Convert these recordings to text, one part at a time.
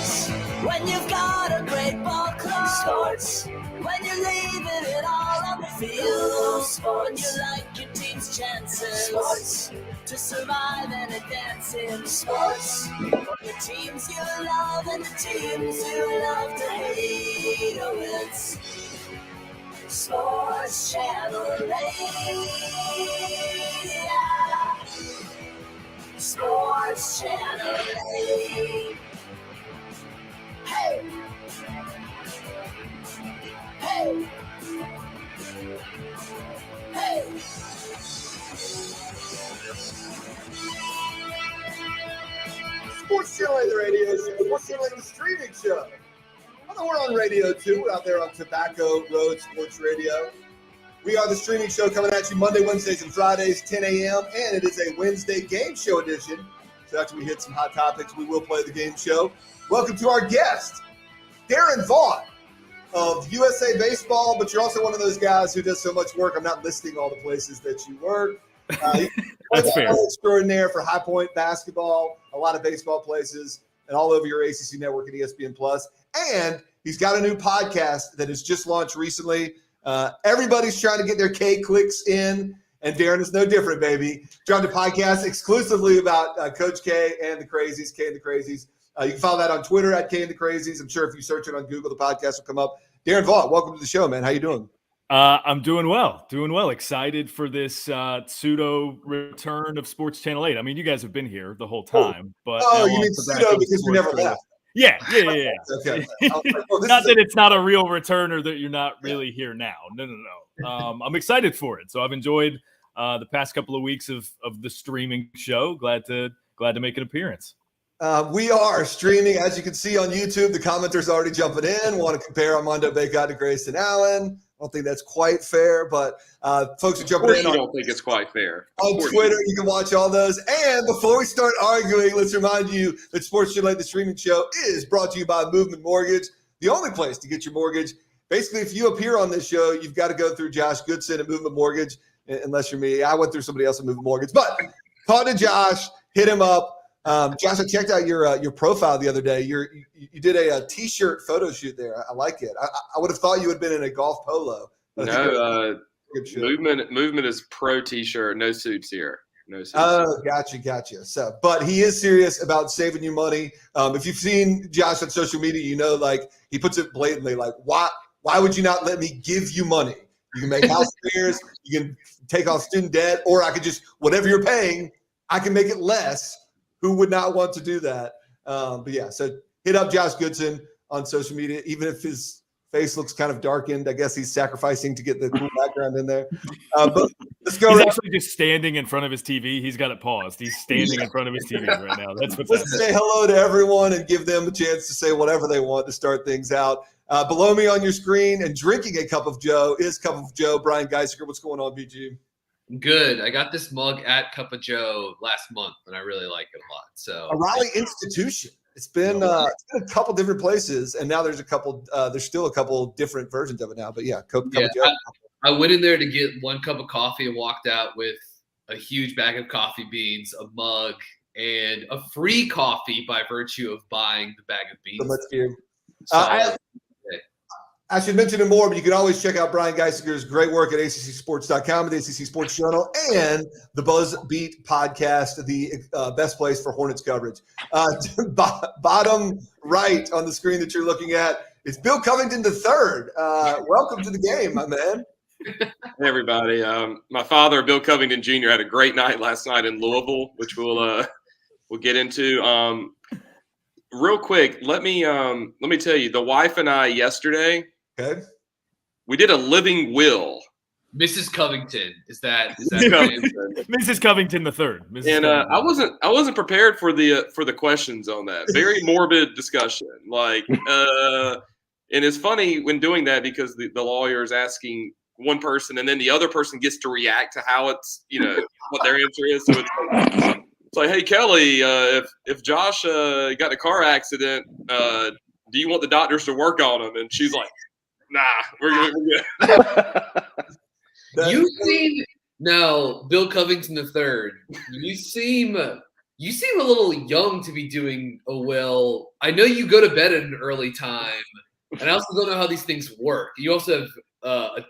Sports. When you've got a great ball club. Sports. When you're leaving it all on the field. Sports. You like your team's chances. Sports. To survive and advance in sports. The teams you love and the teams you love to hate. Oh, it's Sports Channel 8. Yeah. Sports Channel 8. Hey! Hey! Hey! Sports Channel 8, the radio show. Sports Channel 8, the streaming show. Although we're on radio too. We're out there on Bacot Road Sports Radio. We are the streaming show coming at you Monday, Wednesdays, and Fridays, 10 a.m. And it is a Wednesday game show edition. So after we hit some hot topics, we will play the game show. Welcome to our guest, Daron Vaught of USA Baseball, but you're also one of those guys who does so much work. I'm not listing all the places that you work. That's fair. Extraordinaire for High Point basketball, a lot of baseball places, and all over your ACC network and ESPN Plus. And he's got a new podcast that has just launched recently. Everybody's trying to get their K clicks in, and Daron is no different, baby. Dropped a podcast exclusively about Coach K and the Crazies, K and the Crazies. You can follow that on Twitter at K and the Crazies. I'm sure if you search it on Google, the podcast will come up. Daron Vaught, welcome to the show, man. How you doing? I'm doing well. Excited for this pseudo return of Sports Channel 8. I mean, you guys have been here the whole time, but you mean pseudo because we never left? Yeah. Okay. Not that it's not a real return or that you're not really here now. No. I'm excited for it. So I've enjoyed the past couple of weeks of the streaming show. Glad to make an appearance. We are streaming, as you can see on YouTube. The commenters already jumping in. Want to compare Armando Bacot to Grayson Allen. I don't think that's quite fair, but folks are jumping in. I don't think it's quite fair. On Twitter, you can watch all those. And before we start arguing, let's remind you that Sports Channel 8, the streaming show, is brought to you by Movement Mortgage, the only place to get your mortgage. Basically, if you appear on this show, you've got to go through Josh Goodson at Movement Mortgage, unless you're me. I went through somebody else at Movement Mortgage. But talk to Josh, hit him up. Josh, I checked out your profile the other day. You did a T-shirt photo shoot there. I like it. I would have thought you had been in a golf polo. No, movement is pro T-shirt, no suits here. No suits. Oh, gotcha. So, but he is serious about saving you money. If you've seen Josh on social media, you know, like he puts it blatantly, like why would you not let me give you money? You can make house repairs, you can take off student debt, or I could just whatever you're paying, I can make it less. Who would not want to do that? But yeah, so hit up Josh Goodson on social media, even if his face looks kind of darkened. I guess he's sacrificing to get the cool background in there. But let's go. He's actually just standing in front of his TV. He's got it paused. He's standing in front of his TV right now. That's what's Let's say hello to everyone and give them a chance to say whatever they want to start things out. Below me on your screen and drinking a cup of Joe is Cup of Joe, Brian Geisinger. What's going on, BG? Good. I got this mug at Cup of Joe last month, and I really like it a lot. So a Raleigh institution. It's been a couple different places, and now there's still a couple different versions of it now. But yeah, Cup of Joe. I went in there to get one cup of coffee and walked out with a huge bag of coffee beans, a mug, and a free coffee by virtue of buying the bag of beans. So much here. I should mention it more, but you can always check out Brian Geisinger's great work at ACCSports.com, the ACC Sports Journal, and the Buzz Beat podcast, the best place for Hornets coverage. Bottom right on the screen that you're looking at is Bill Covington III. Welcome to the game, my man. Hey, everybody. My father, Bill Covington Jr., had a great night last night in Louisville, which we'll get into. Real quick, let me tell you, the wife and I yesterday, okay, we did a living will. Mrs. Covington, is that Mrs. Covington III? And I wasn't prepared for the questions on that. Very morbid discussion. Like, and it's funny when doing that because the lawyer is asking one person and then the other person gets to react to how it's, what their answer is. So it's like, hey, Kelly, if Josh got in a car accident, do you want the doctors to work on him? And she's like, nah, we're good. You seem – no, Bill Covington III, you seem You seem a little young to be doing a will. I know you go to bed at an early time, and I also don't know how these things work. You also have,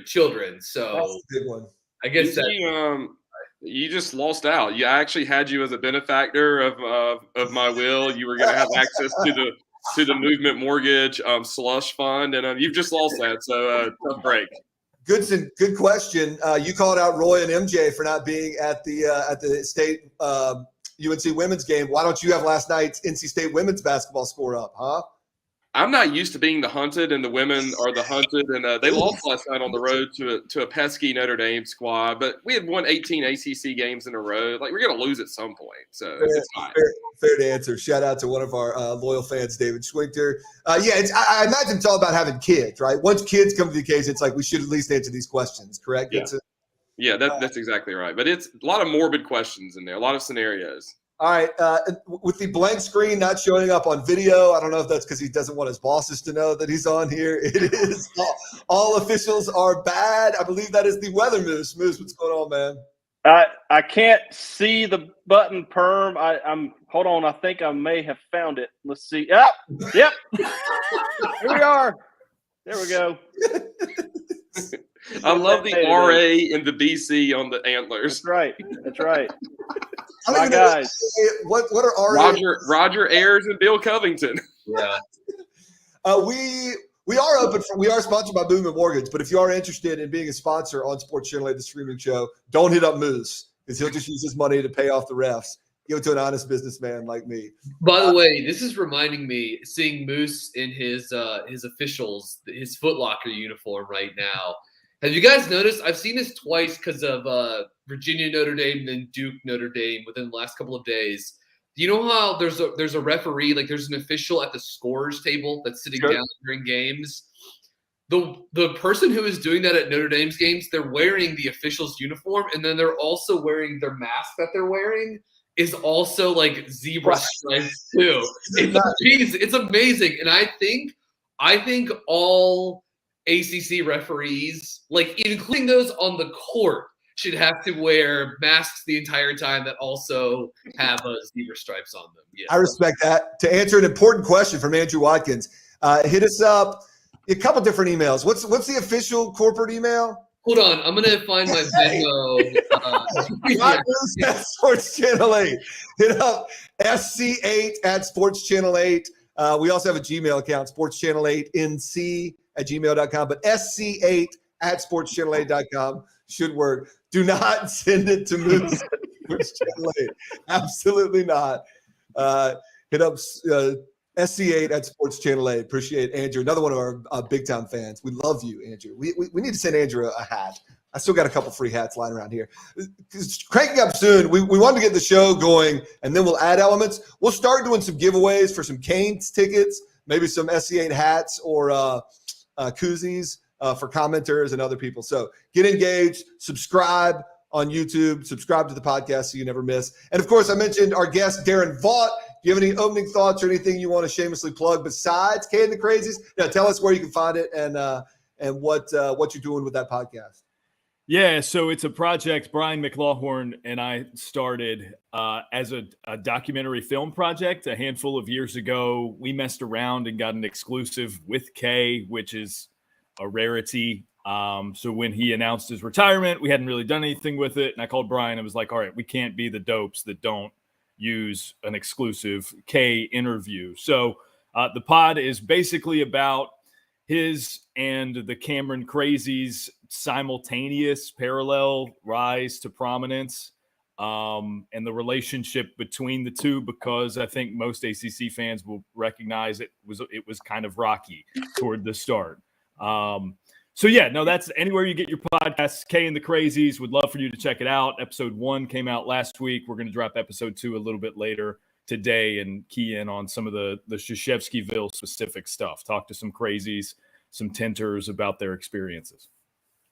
children, so That's a good one. I guess that. You just lost out. I actually had you as a benefactor of my will. You were going to have access to the movement mortgage slush fund, and you've just lost that. So tough break. Goodson, good question. You called out Roy and MJ for not being at the state UNC women's game. Why don't you have last night's NC State women's basketball score up, huh? I'm not used to being the hunted, and the women are the hunted, and they lost last night on the road to a pesky Notre Dame squad. But we had won 18 ACC games in a row. Like, we're going to lose at some point, so it's fine. Fair to answer. Shout out to one of our loyal fans, David Schwinkter. I imagine it's all about having kids, right? Once kids come to the occasion, it's like we should at least answer these questions, correct? Yeah, that's exactly right. But it's a lot of morbid questions in there, a lot of scenarios. All right. With the blank screen not showing up on video, I don't know if that's because he doesn't want his bosses to know that he's on here. It is all officials are bad. I believe that is the weather Moose. Moose, what's going on, man? I can't see the button perm. I'm hold on. I think I may have found it. Let's see. Yep. Here we are. There we go. I love the RA and the BC on the antlers. That's right. My guys. What are RA? Roger Ayers and Bill Covington. Yeah. We are open we are sponsored by Movement Mortgage, but if you are interested in being a sponsor on Sports Channel 8, the streaming show, don't hit up Moose because he'll just use his money to pay off the refs. Give it to an honest businessman like me. By the way, this is reminding me seeing Moose in his officials, his Foot Locker uniform right now. Have you guys noticed? I've seen this twice because of Virginia Notre Dame and then Duke Notre Dame within the last couple of days. Do you know how there's a referee, like there's an official at the scorers table that's sitting down during games? The person who is doing that at Notre Dame's games, they're wearing the official's uniform, and then they're also wearing their mask that they're wearing is also like zebra stripes too. It's amazing, and I think all ACC referees, like including those on the court, should have to wear masks the entire time that also have zebra stripes on them. Yes. I respect that. To answer an important question from Andrew Watkins, hit us up. A couple different emails. What's the official corporate email? Hold on, I'm gonna find my Venmo. At Sports Channel 8. Hit up SC8 at Sports Channel 8. We also have a Gmail account, Sports Channel 8NC at gmail.com, but SC8 at sportschannel8.com should work. Do not send it to Moose. Sports Channel 8. Absolutely not. Hit up SC8 at Sports Channel 8. Appreciate Andrew, another one of our big-time fans. We love you, Andrew. We need to send Andrew a hat. I still got a couple free hats lying around here. It's cranking up soon. We wanted to get the show going, and then we'll add elements. We'll start doing some giveaways for some Canes tickets, maybe some SC8 hats or koozies for commenters and other people. So get engaged, subscribe on YouTube, subscribe to the podcast so you never miss. And, of course, I mentioned our guest, Daron Vaught. Do you have any opening thoughts or anything you want to shamelessly plug besides K and the Crazies? Yeah, tell us where you can find it and what you're doing with that podcast. Yeah, so it's a project Brian McLaughlin and I started as a documentary film project a handful of years ago. We messed around and got an exclusive with Kay, which is a rarity. So when he announced his retirement, we hadn't really done anything with it. And I called Brian and was like, all right, we can't be the dopes that don't use an exclusive K interview. So the pod is basically about his and the Cameron Crazies simultaneous parallel rise to prominence and the relationship between the two, because I think most ACC fans will recognize it was kind of rocky toward the start. So yeah, no, that's anywhere you get your podcasts. K and the Crazies, would love for you to check it out. Episode 1 came out last week. We're going to drop episode 2 a little bit later today and key in on some of the Krzyzewskiville specific stuff. Talk to some crazies, some tenters about their experiences.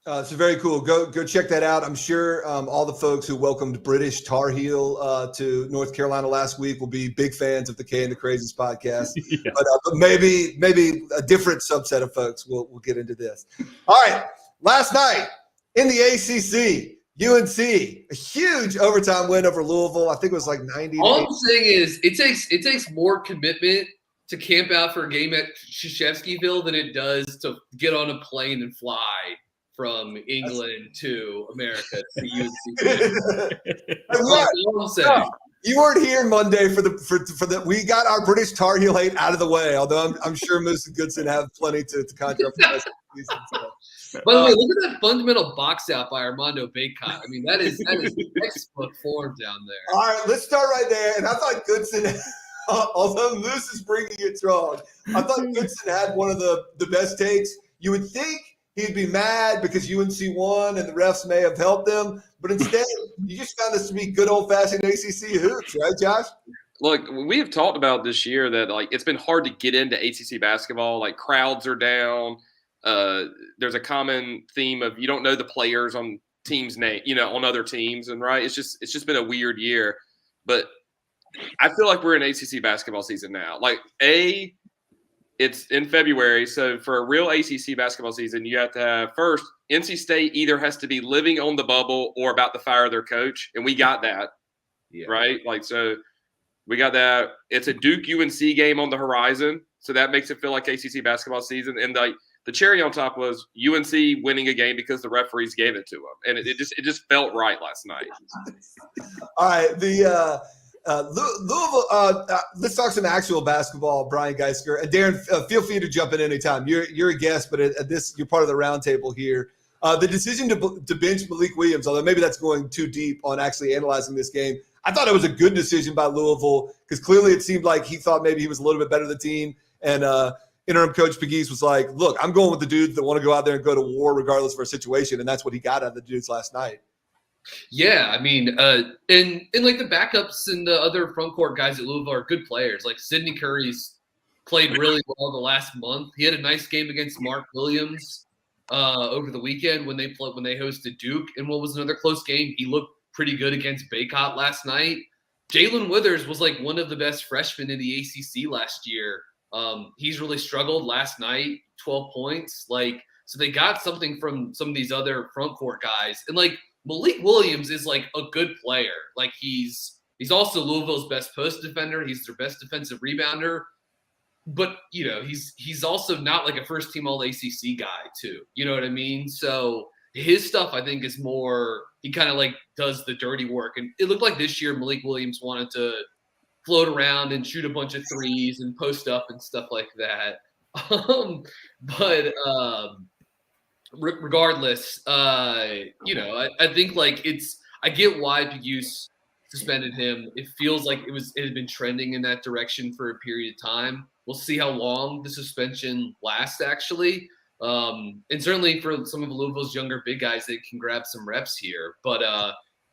So very cool. Go check that out. I'm sure all the folks who welcomed British Tar Heel to North Carolina last week will be big fans of the K and the Crazies podcast. Yeah. But maybe a different subset of folks will get into this. All right. Last night in the ACC, UNC, a huge overtime win over Louisville. I think it was like 90. All I'm saying is it takes more commitment to camp out for a game at Krzyzewskiville than it does to get on a plane and fly from England to America to UNC. That's all I'm saying. You weren't here Monday for the. We got our British Tar Heel hate out of the way. Although I'm sure Moose and Goodson have plenty to conjure up. By the way, look at that fundamental box out by Armando Bacot. I mean, that is textbook form down there. All right, let's start right there. And I thought Goodson, although Moose is bringing it strong, I thought Goodson had one of the best takes. You would think he'd be mad because UNC won and the refs may have helped them, but instead, you just found this to be good old-fashioned ACC hoops, right, Josh? Look, we have talked about this year that it's been hard to get into ACC basketball. Like crowds are down. There's a common theme of you don't know the players on teams' name, on other teams, and right. It's just been a weird year, but I feel like we're in ACC basketball season now. It's in February, so for a real ACC basketball season, you have to have first NC State either has to be living on the bubble or about to fire their coach, and we got that, right? So we got that. It's a Duke UNC game on the horizon, so that makes it feel like ACC basketball season. And the cherry on top was UNC winning a game because the referees gave it to them, and it just felt right last night. All right, Louisville. Let's talk some actual basketball, Brian Geisker and Daron. Feel free to jump in anytime. You're a guest, but at this you're part of the roundtable here. The decision to bench Malik Williams, although maybe that's going too deep on actually analyzing this game, I thought it was a good decision by Louisville because clearly it seemed like he thought maybe he was a little bit better than the team. And interim coach Pegues was like, "Look, I'm going with the dudes that want to go out there and go to war regardless of our situation," and that's what he got out of the dudes last night. Yeah, I mean, and like the backups and the other front court guys at Louisville are good players. Like Sidney Curry's played really well the last month. He had a nice game against Mark Williams over the weekend when they hosted Duke, and what was another close game. He looked pretty good against Bacot last night. Jalen Withers was like one of the best freshmen in the ACC last year. He's really struggled last night, 12 points. So they got something from some of these other front court guys, and Malik Williams is a good player. He's also Louisville's best post defender. He's their best defensive rebounder. But, he's also not a first team all ACC guy too. You know what I mean? So his stuff I think is more, he kind of does the dirty work. And it looked like this year Malik Williams wanted to float around and shoot a bunch of threes and post up and stuff like that. Regardless, I think I get why Pegues suspended him. It feels like it had been trending in that direction for a period of time. We'll see how long the suspension lasts, actually. And certainly for some of Louisville's younger big guys, they can grab some reps here. But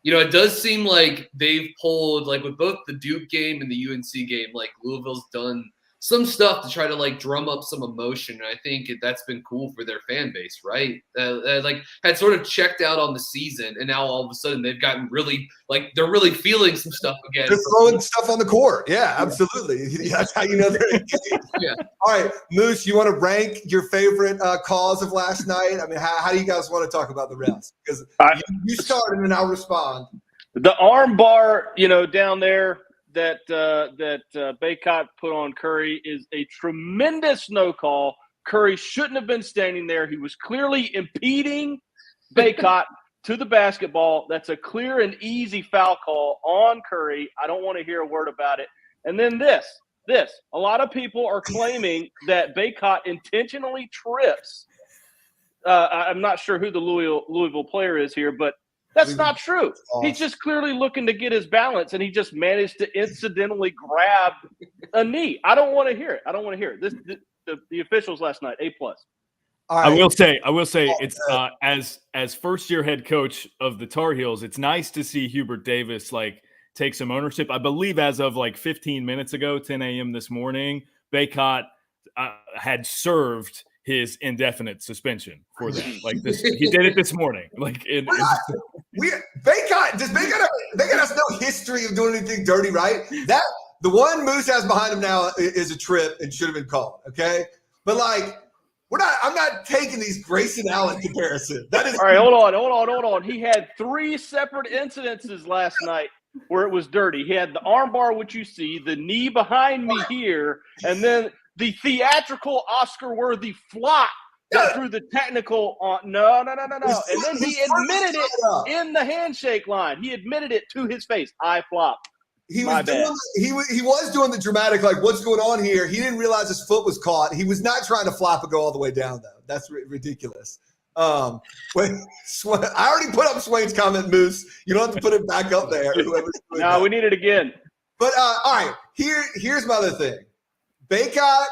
it does seem like they've pulled with both the Duke game and the UNC game, Louisville's done some stuff to try to drum up some emotion. And I think that's been cool for their fan base, right? Had sort of checked out on the season, and now all of a sudden they've gotten really they're really feeling some stuff again. They're throwing stuff on the court. Yeah, absolutely. That's how you know they're engaged. Yeah. All right, Moose, you want to rank your favorite cause of last night? I mean, how do you guys want to talk about the refs? Because you started and I'll respond. The arm bar, down there that Bacot put on Curry is a tremendous no call. Curry shouldn't have been standing there. He was clearly impeding Bacot to the basketball. That's a clear and easy foul call on Curry. I don't want to hear a word about it. And then this. A lot of people are claiming that Bacot intentionally trips. I'm not sure who the Louisville player is here, but that's not true. He's just clearly looking to get his balance, and he just managed to incidentally grab a knee. I don't want to hear it. The officials last night, A+. Right. I will say it's as first year head coach of the Tar Heels, it's nice to see Hubert Davis take some ownership. I believe as of 15 minutes ago, 10 a.m. this morning, Bacot had served his indefinite suspension for that. He did it this morning. Bacot has no history of doing anything dirty, right? That the one Moose has behind him now is a trip and should have been called. Okay, but I'm not taking these Grayson Allen comparisons. That is All right, hold on. He had 3 separate incidences last night where it was dirty. He had the armbar, which you see, the knee behind me here, and then the theatrical Oscar-worthy flop that drew the technical on. No. And then he admitted it in the handshake line. He admitted it to his face. I flopped. He was doing the dramatic, like, what's going on here? He didn't realize his foot was caught. He was not trying to flop and go all the way down, though. That's ridiculous. I already put up Swain's comment, Moose. You don't have to put it back up there. No, we need it again. But all right, here's my other thing. Bacot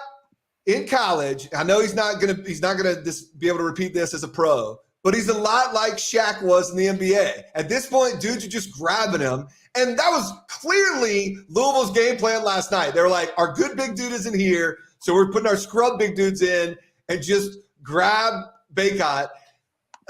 in college, I know he's not gonna just be able to repeat this as a pro, but he's a lot like Shaq was in the NBA. At this point, dudes are just grabbing him. And that was clearly Louisville's game plan last night. They were like, our good big dude isn't here, so we're putting our scrub big dudes in and just grab Bacot.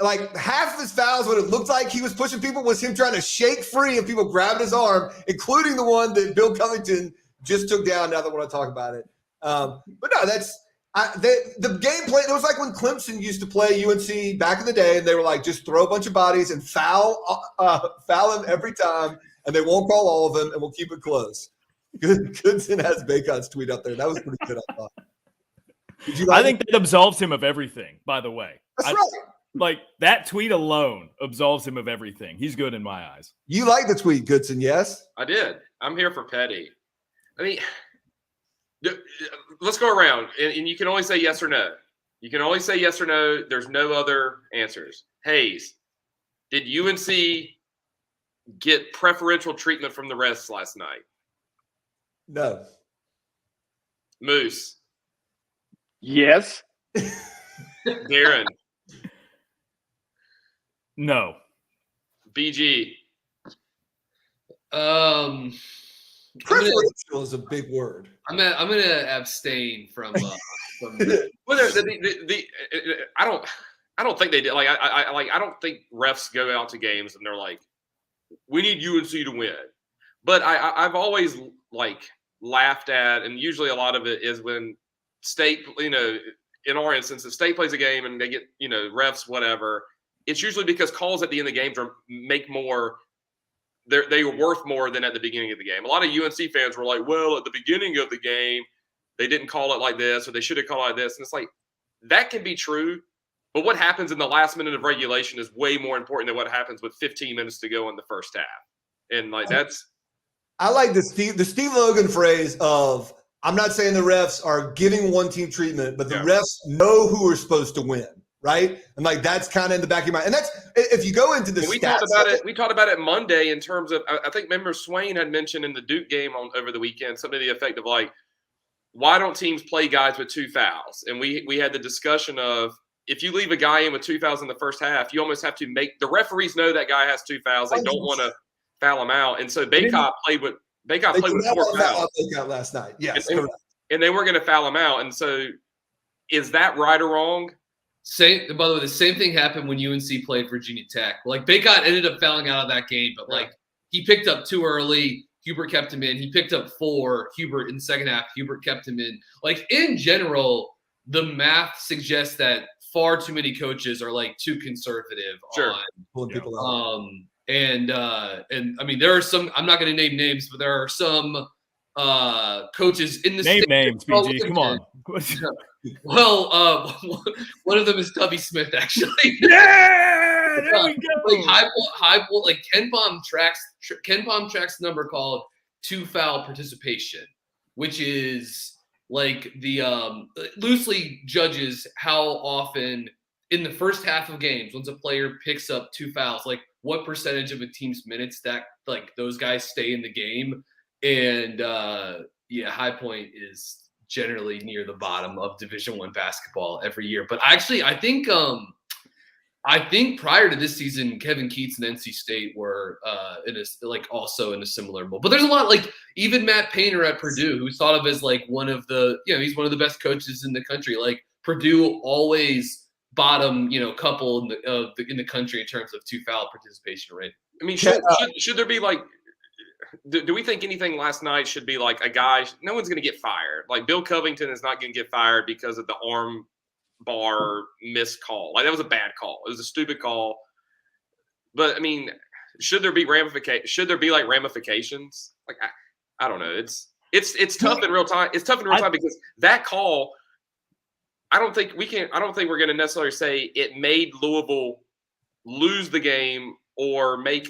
Like, half of his fouls, what it looked like he was pushing people, was him trying to shake free and people grabbing his arm, including the one that Bill Covington just took down, now that I want to talk about it. But no, the game plan, it was like when Clemson used to play UNC back in the day, and they were like, just throw a bunch of bodies and foul him every time, and they won't call all of them, and we'll keep it close. Goodson has Bacot's tweet up there. That was pretty good, I thought. I think that absolves him of everything, by the way. That's right. Like, that tweet alone absolves him of everything. He's good in my eyes. You like the tweet, Goodson, yes? I did. I'm here for Petty. I mean, let's go around, and you can only say yes or no. You can only say yes or no. There's no other answers. Hayes, did UNC get preferential treatment from the refs last night? No. Moose. Yes. Daron. No. BG. Preferential is a big word. I'm gonna abstain from. Well, I don't think they did. Like I don't think refs go out to games and they're like, we need UNC to win. But I've always laughed at, and usually a lot of it is when State, in our instance, if State plays a game and they get, refs, whatever, it's usually because calls at the end of the games make more. They are worth more than at the beginning of the game. A lot of UNC fans were like, well, at the beginning of the game, they didn't call it like this, or they should have called it like this. And it's like, that can be true. But what happens in the last minute of regulation is way more important than what happens with 15 minutes to go in the first half. And that's. I like the Steve Logan phrase of, I'm not saying the refs are giving one team treatment, but the refs know who are supposed to win. Right. And that's kind of in the back of your mind. And that's, if you go into the we talked about it Monday in terms of, I think, remember Swain had mentioned in the Duke game over the weekend, something to the effect of why don't teams play guys with 2 fouls? And we had the discussion of, if you leave a guy in with 2 fouls in the first half, you almost have to make the referees know that guy has 2 fouls. They don't want to foul him out. And so Bacot played with 4 fouls. Bacot last night. Yes. And they weren't going to foul him out. And so is that right or wrong? By the way, the same thing happened when UNC played Virginia Tech. Bacot ended up fouling out of that game, but he picked up 2 early. Hubert kept him in. He picked up 4. Hubert in the second half. Hubert kept him in. In general, the math suggests that far too many coaches are too conservative on pulling people out. And I mean, there are some. I'm not going to name names, but there are some coaches in the name state names. BG, come on. Well, one of them is Tubby Smith, actually. Yeah, there we go. High Ken Palm number called 2 foul participation, which is the loosely judges how often in the first half of games, once a player picks up 2 fouls, what percentage of a team's minutes that those guys stay in the game. And High Point is generally near the bottom of Division I basketball every year. But actually, I think prior to this season, Kevin Keats and NC State were also in a similar mold. But there's a lot even Matt Painter at Purdue, who's thought of as one of the he's one of the best coaches in the country. Purdue always bottom couple in the country in terms of 2 foul participation rate. I mean, should there be do we think anything last night should be a guy? No one's going to get fired. Bill Covington is not going to get fired because of the arm Barr missed call. Like that was a bad call. It was a stupid call. But I mean, should there be ramifications? Like I don't know. It's tough in real time. It's tough in real time because that call, I don't think we're going to necessarily say it made Louisville lose the game or make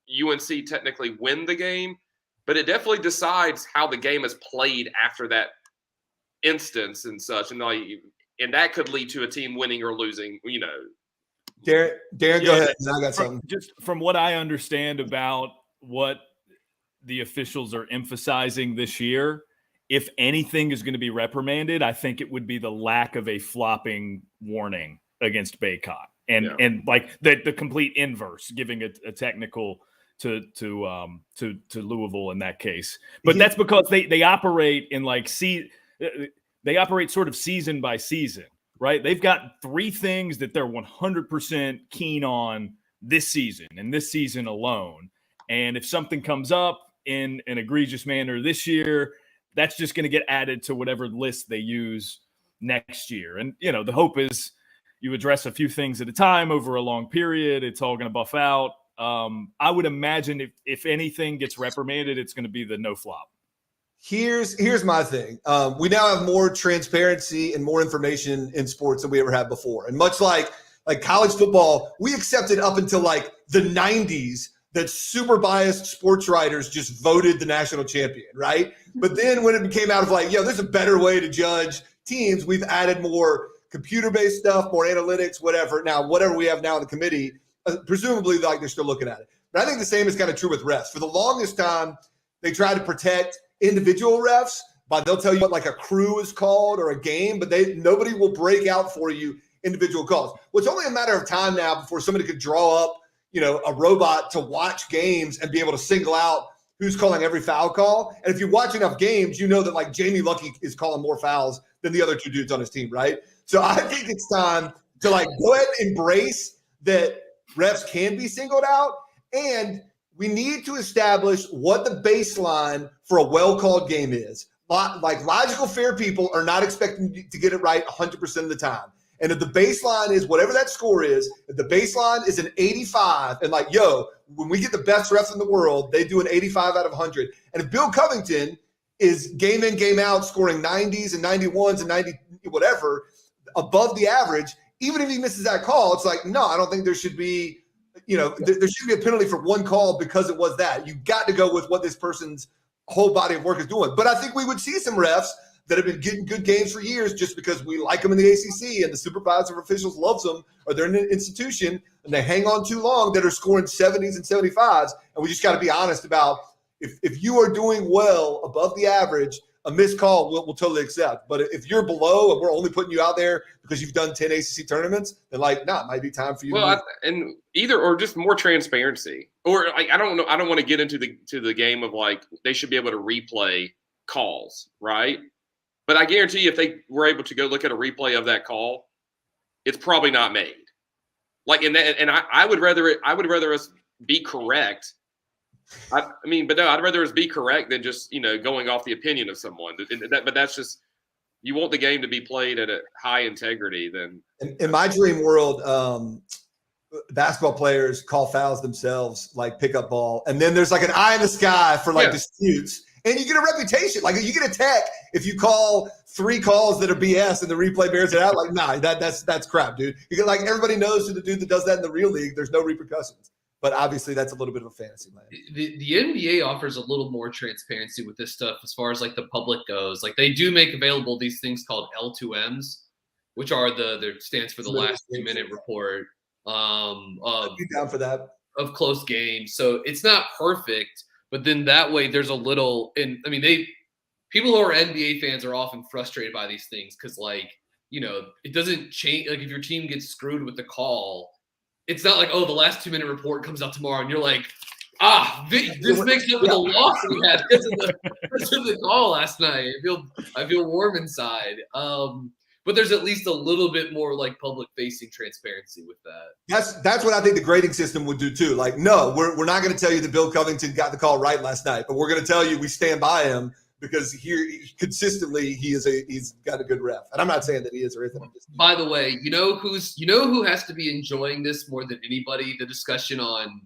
UNC technically win the game, but it definitely decides how the game is played after that instance and such, and that could lead to a team winning or losing. Darren, go ahead. I got something. Just from what I understand about what the officials are emphasizing this year, if anything is going to be reprimanded, I think it would be the lack of a flopping warning against Bacot, and like the complete inverse, giving a technical to Louisville in that case. But that's because they operate in they operate sort of season by season, right? They've got 3 things that they're 100% keen on this season and this season alone. And if something comes up in an egregious manner this year, that's just going to get added to whatever list they use next year. And, the hope is you address a few things at a time over a long period. It's all going to buff out. I would imagine if anything gets reprimanded, it's going to be the no flop. Here's my thing. We now have more transparency and more information in sports than we ever had before. And much like college football, we accepted up until like the 90s that super biased sports writers just voted the national champion, right? But then when it came out of there's a better way to judge teams, we've added more computer-based stuff, more analytics, whatever. Now, whatever we have now in the committee, presumably they're still looking at it. But I think the same is kind of true with refs. For the longest time, they tried to protect individual refs, but they'll tell you what a crew is called or a game, but nobody will break out for you individual calls. Well, it's only a matter of time now before somebody could draw up, a robot to watch games and be able to single out who's calling every foul call. And if you watch enough games, you know that Jamie Lucky is calling more fouls than the other 2 dudes on his team, right? So I think it's time to go ahead and embrace that refs can be singled out, and we need to establish what the baseline for a well-called game is. Logical, fair people are not expecting to get it right 100% of the time. And if the baseline is whatever that score is, if the baseline is an 85, and when we get the best refs in the world, they do an 85 out of 100. And if Bill Covington is game in, game out, scoring 90s and 91s and 90 whatever above the average, even if he misses that call, it's no, I don't think there should be, there should be a penalty for one call because it was that. You got to go with what this person's whole body of work is doing. But I think we would see some refs that have been getting good games for years just because we like them in the ACC and the supervisor officials loves them, or they're in an institution and they hang on too long, that are scoring 70s and 75s. And we just got to be honest about if you are doing well above the average, a missed call we'll totally accept. But if you're below and we're only putting you out there because you've done 10 ACC tournaments, then it might be time for you. And either or just more transparency, or I don't know. I don't want to get into the game of they should be able to replay calls, right? But I guarantee you, if they were able to go look at a replay of that call, it's probably not made. I would rather us be correct. I'd rather us be correct than just going off the opinion of someone. But that's just, you want the game to be played at a high integrity. Then in my dream world, basketball players call fouls themselves, pickup ball, and then there's an eye in the sky for disputes. And you get a reputation. You get a tech if you call 3 calls that are BS and the replay bears it out. Nah, that's crap, dude. You get everybody knows who the dude that does that in the real league. There's no repercussions. But obviously, that's a little bit of a fantasy land. The NBA offers a little more transparency with this stuff as far as the public goes. They do make available these things called L2Ms, which are stands for the last 2-minute report. I'd be down for that. Of close games. So it's not perfect. But then that way there's a little, people who are NBA fans are often frustrated by these things because it doesn't change. If your team gets screwed with the call, it's not the last 2-minute report comes out tomorrow and you're this makes up for the loss we had because of the call last night. I feel warm inside. But there's at least a little bit more public facing transparency with that. That's what I think the grading system would do too. No, we're not going to tell you that Bill Covington got the call right last night, but we're going to tell you we stand by him because here consistently he's got a good ref. And I'm not saying that he is or isn't. By the way, you know who has to be enjoying this more than anybody? The discussion on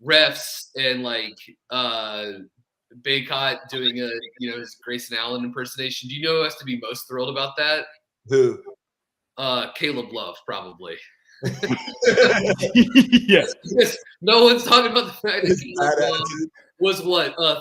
refs and like Bacot doing his Grayson Allen impersonation. Do you know who has to be most thrilled about that? Who? Caleb Love, probably. Yes. No one's talking about the fact that Caleb Love was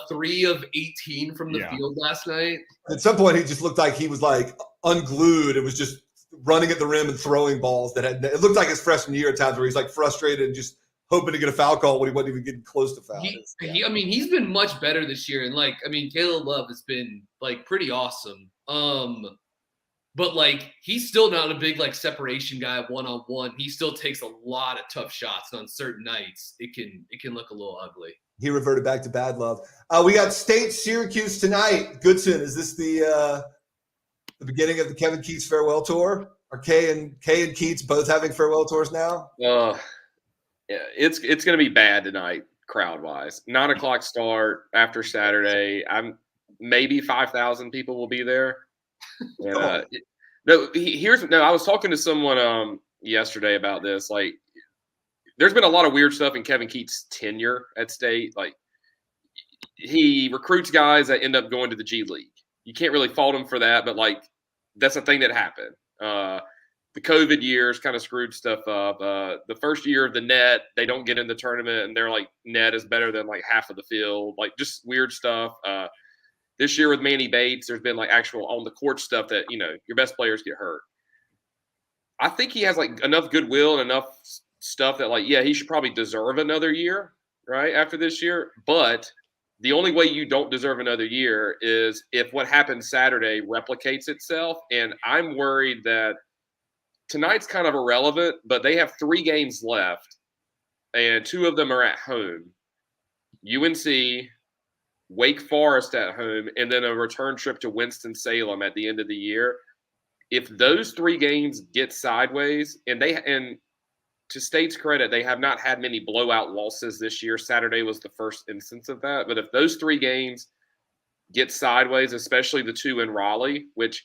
3 of 18 from the field last night. At some point, he just looked like he was like unglued. It was just running at the rim and throwing balls it looked like his freshman year at times where he's like frustrated and just hoping to get a foul call when he wasn't even getting close to foul. He's been much better this year. And Caleb Love has been like pretty awesome. But like he's still not a big like separation guy one-on-one. He still takes a lot of tough shots. And on certain nights, it can look a little ugly. He reverted back to bad love. We got State Syracuse tonight. Goodson, is this the beginning of the Kevin Keats farewell tour? Are Kay and Keats both having farewell tours now? Yeah, it's going to be bad tonight, crowd wise. 9 o'clock start after Saturday. Maybe 5,000 people will be there. And, I was talking to someone yesterday about this. Like, there's been a lot of weird stuff in Kevin Keats' tenure at State. Like, he recruits guys that end up going to the G League. You can't really fault him for that, but like that's a thing that happened. The COVID years kind of screwed stuff up. The first year of the net, they don't get in the tournament, and they're like, net is better than like half of the field. Like, just weird stuff. This year with Manny Bates, there's been like actual on the court stuff that, your best players get hurt. I think he has like enough goodwill and enough stuff that like, he should probably deserve another year, right, after this year. But the only way you don't deserve another year is if what happened Saturday replicates itself. And I'm worried that tonight's kind of irrelevant, but they have 3 games left, and 2 of them are at home. UNC, Wake Forest at home, and then a return trip to Winston-Salem at the end of the year. If those 3 games get sideways, and to State's credit, they have not had many blowout losses this year. Saturday was the first instance of that. But if those 3 games get sideways, especially the 2 in Raleigh, which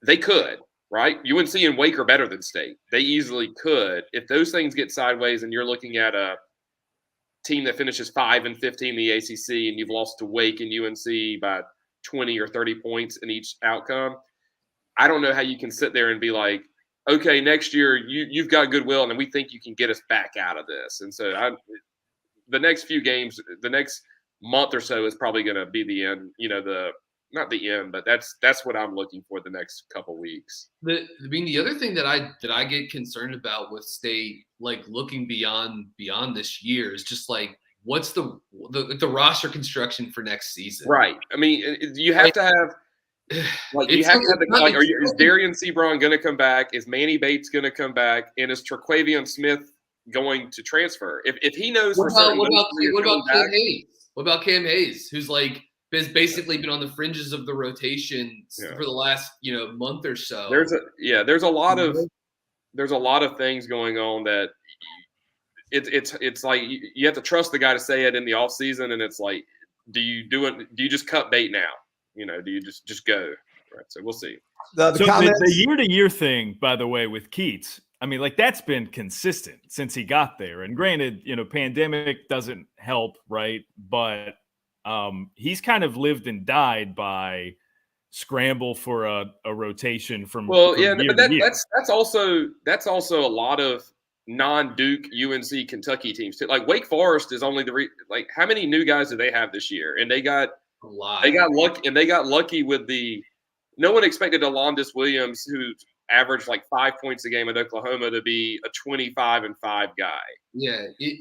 they could, right? UNC and Wake are better than State. They easily could. If those things get sideways and you're looking at a team that finishes 5-15 in the ACC and you've lost to Wake and UNC by 20 or 30 points in each outcome, I don't know how you can sit there and be like, okay, next year you've got goodwill and we think you can get us back out of this. And so the next few games, the next month or so is probably going to be the end, not the end, but that's what I'm looking for the next couple weeks. The other thing that I get concerned about with State, like looking beyond this year, is just like what's the roster construction for next season? Right. I mean, you have to have. Like you have to have is Darian Sebron going to come back? Is Manny Bates going to come back? And is Traquavion Smith going to transfer? If he knows, what about Cam Hayes, who's like has basically been on the fringes of the rotation for the last month or so? There's a lot of things going on that it's like you have to trust the guy to say it in the off season, and it's like, do you just cut bait now? Do you just go? Right. So we'll see. The year-to-year thing, by the way, with Keats, I mean, like that's been consistent since he got there. And granted, pandemic doesn't help, right? But he's kind of lived and died by scramble for a rotation from. Well, yeah, but that's also a lot of non-Duke, UNC, Kentucky teams too. Like Wake Forest is only how many new guys do they have this year? And they got lucky with no one expected Alondis Williams, who averaged like 5 points a game at Oklahoma, to be a 25-5 guy. Yeah. Do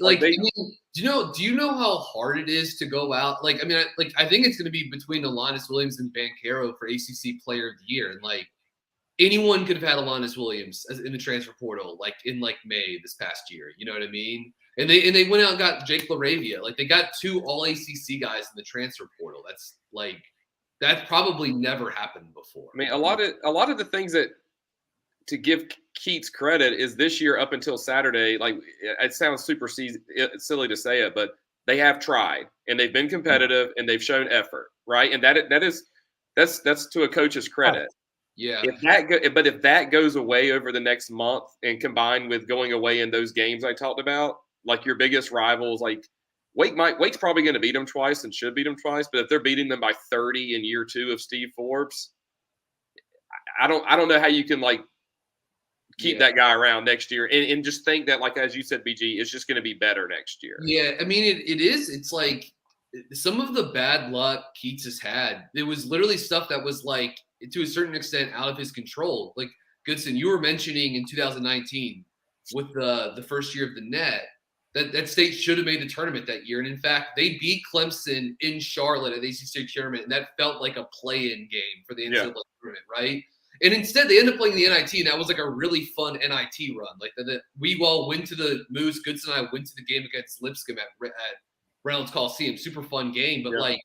you know how hard it is to go out? I think it's going to be between Alondis Williams and Banchero for ACC Player of the Year. And anyone could have had Alondis Williams in the transfer portal, in May this past year. You know what I mean? And they went out and got Jake LaRavia. They got 2 all ACC guys in the transfer portal. That's that probably never happened before. I mean, a lot of the things that, to give Keats credit, is this year up until Saturday. It sounds super silly to say it, but they have tried and they've been competitive and they've shown effort. right? And that's to a coach's credit. Yeah. If that goes away over the next month and combined with going away in those games I talked about, like your biggest rivals, like Wake's probably going to beat them twice and should beat them twice. But if they're beating them by 30 in year 2 of Steve Forbes, I don't know how you can like keep that guy around next year and just think that, like as you said, BG, it's just going to be better next year. Yeah, I mean it is. It's like some of the bad luck Keats has had. It was literally stuff that was like to a certain extent out of his control. Like Goodson, you were mentioning in 2019 with the first year of the net. That state should have made the tournament that year. And in fact, they beat Clemson in Charlotte at the ACC tournament. And that felt like a play-in game for the NCAA tournament, right? And instead, they ended up playing the NIT. And that was like a really fun NIT run. Like we all went to the Moose. Goodson and I went to the game against Lipscomb at Reynolds Coliseum. Super fun game. But like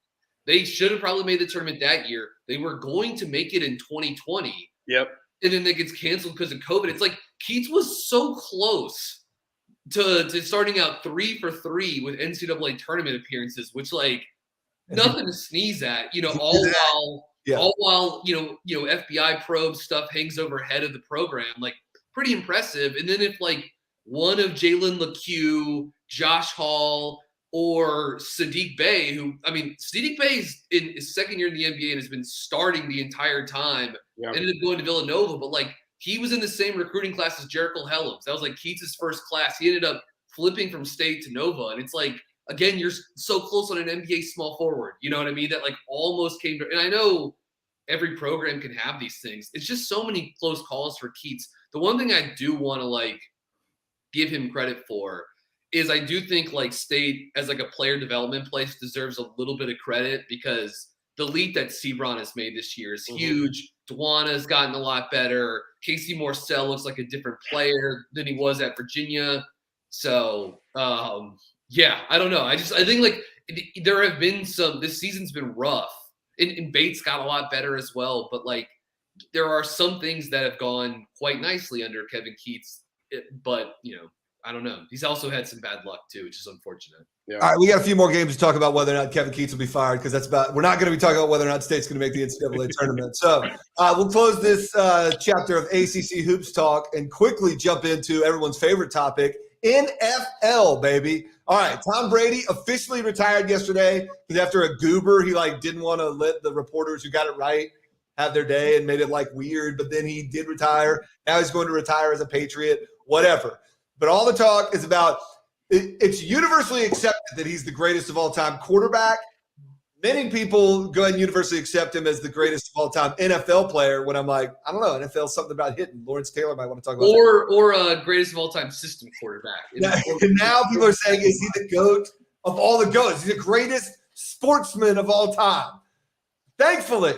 they should have probably made the tournament that year. They were going to make it in 2020. Yep. And then it gets canceled because of COVID. It's like Keats was so close to starting out 3 for 3 with NCAA tournament appearances, which like nothing to sneeze at, all while FBI probe stuff hangs overhead of the program, like pretty impressive. And then if like one of Jalen LeCue, Josh Hall, or Sadiq Bey, Sadiq Bey is in his second year in the NBA and has been starting the entire time, ended up going to Villanova, but like he was in the same recruiting class as Jericho Helms. That was like Keats' first class. He ended up flipping from State to Nova. And it's like, again, you're so close on an NBA small forward. You know what I mean? That like almost came to – and I know every program can have these things. It's just so many close calls for Keats. The one thing I do want to like give him credit for is I do think like State as like a player development place deserves a little bit of credit because the leap that Sebron has made this year is huge. Dwana has gotten a lot better. Casey Morcell looks like a different player than he was at Virginia. So, I don't know. I think like there have been this season's been rough and Bates got a lot better as well. But like there are some things that have gone quite nicely under Kevin Keats. But, I don't know. He's also had some bad luck too, which is unfortunate. Yeah. All right, we got a few more games to talk about whether or not Kevin Keats will be fired because we're not going to be talking about whether or not State's going to make the NCAA tournament. So we'll close this chapter of ACC Hoops Talk and quickly jump into everyone's favorite topic, NFL, baby. All right, Tom Brady officially retired yesterday because after a goober, he didn't want to let the reporters who got it right have their day and made it weird, but then he did retire. Now he's going to retire as a Patriot, whatever. But all the talk is about it's universally accepted that he's the greatest of all time quarterback. Many people go ahead and universally accept him as the greatest of all time NFL player when I'm like, I don't know, NFL something about hitting. Lawrence Taylor might want to talk about that. Or greatest of all time system quarterback. Now people are saying, is he the GOAT of all the GOATs? He's the greatest sportsman of all time. Thankfully,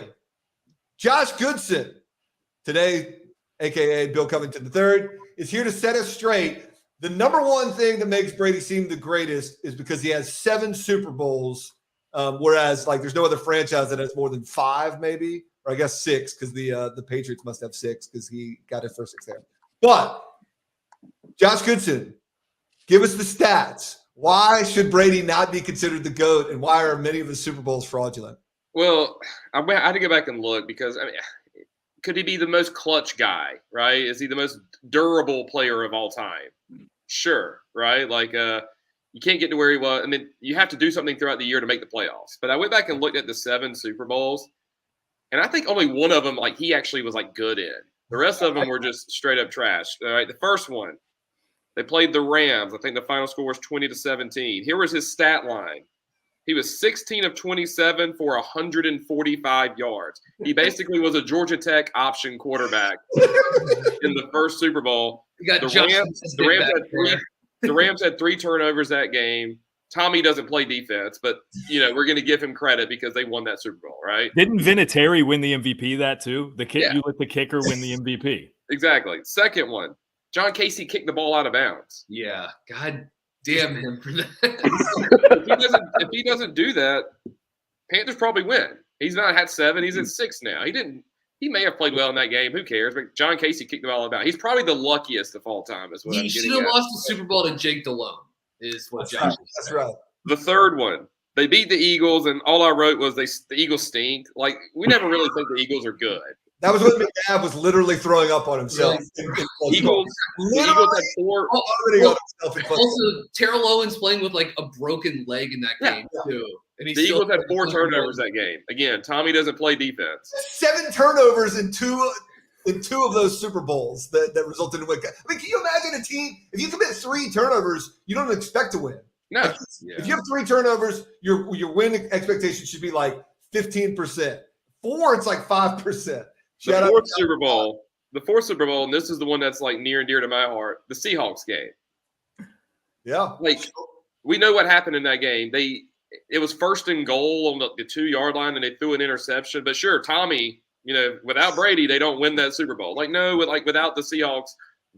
Josh Goodson, today, a.k.a. Bill Covington III, is here to set us straight. The number one thing that makes Brady seem the greatest is because he has 7 Super Bowls, whereas there's no other franchise that has more than 5, maybe, or I guess 6, because the Patriots must have 6 because he got his first 6 there. But Josh Goodson, give us the stats. Why should Brady not be considered the GOAT, and why are many of his Super Bowls fraudulent? Well, I had to go back and look because could he be the most clutch guy, right? Is he the most durable player of all time? Sure, right? You can't get to where he was. You have to do something throughout the year to make the playoffs. But I went back and looked at the 7 Super Bowls, and I think only one of them, he actually was, good in. The rest of them were just straight up trash. All right, the first one, they played the Rams. I think the final score was 20-17. Here was his stat line. He was 16 of 27 for 145 yards. He basically was a Georgia Tech option quarterback in the first Super Bowl. The Rams had 3 turnovers that game. Tommy doesn't play defense, but we're going to give him credit because they won that Super Bowl, right? Didn't Vinatieri win the MVP that too? You let the kicker win the MVP. Exactly. Second one, John Casey kicked the ball out of bounds. Yeah, God damn him for that. If he doesn't do that, Panthers probably win. He's not had 7. He's at 6 now. He may have played well in that game. Who cares? But John Casey kicked the ball about. He's probably the luckiest of all time. Is what he should have lost the Super Bowl to Jake Delhomme. Is what Josh. That's right. The third one, They beat the Eagles, and all I wrote was the Eagles stink. Like, we never really think the Eagles are good. That was when McNabb was literally throwing up on himself. The Eagles had 4. Also, Terrell Owens playing with like a broken leg in that game too. And the Eagles had 4 turnovers that game. Again, Tommy doesn't play defense. 7 turnovers in two of those Super Bowls that resulted in a win. I mean, can you imagine a team if you commit 3 turnovers, you don't expect to win? No. If you have 3 turnovers, your win expectation should be like 15%. 4, it's like 5%. The fourth Super Bowl, and this is the one that's like near and dear to my heart, the Seahawks game. Yeah. Like, we know what happened in that game. It was 1st and goal on the 2-yard line, and they threw an interception. But sure, Tommy, without Brady, they don't win that Super Bowl. Like, no, without the Seahawks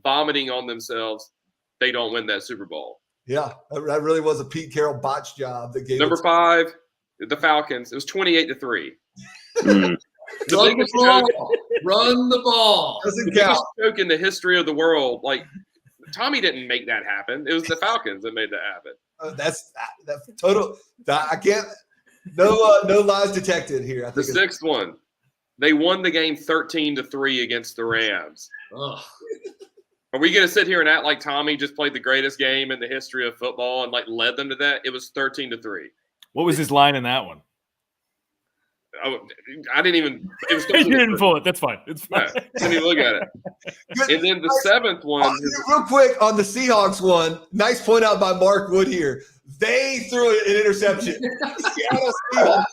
vomiting on themselves, they don't win that Super Bowl. Yeah, that really was a Pete Carroll botch job that gave Number 5, the Falcons. It was 28-3. Run the ball. Doesn't the count. biggest joke in the history of the world. Like, Tommy didn't make that happen. It was the Falcons that made that happen. That's total. I can't. No lies detected here. I think the 6th one, they won the game 13-3 against the Rams. Ugh. Are we going to sit here and act like Tommy just played the greatest game in the history of football and like led them to that? It was 13-3. What was his line in that one? I didn't even. It was. You didn't pull it. That's fine. It's fine. No, didn't even look at it. And then the 7th one. Real quick on the Seahawks one. Nice point out by Mark Wood here. They threw an interception. Seattle Seahawks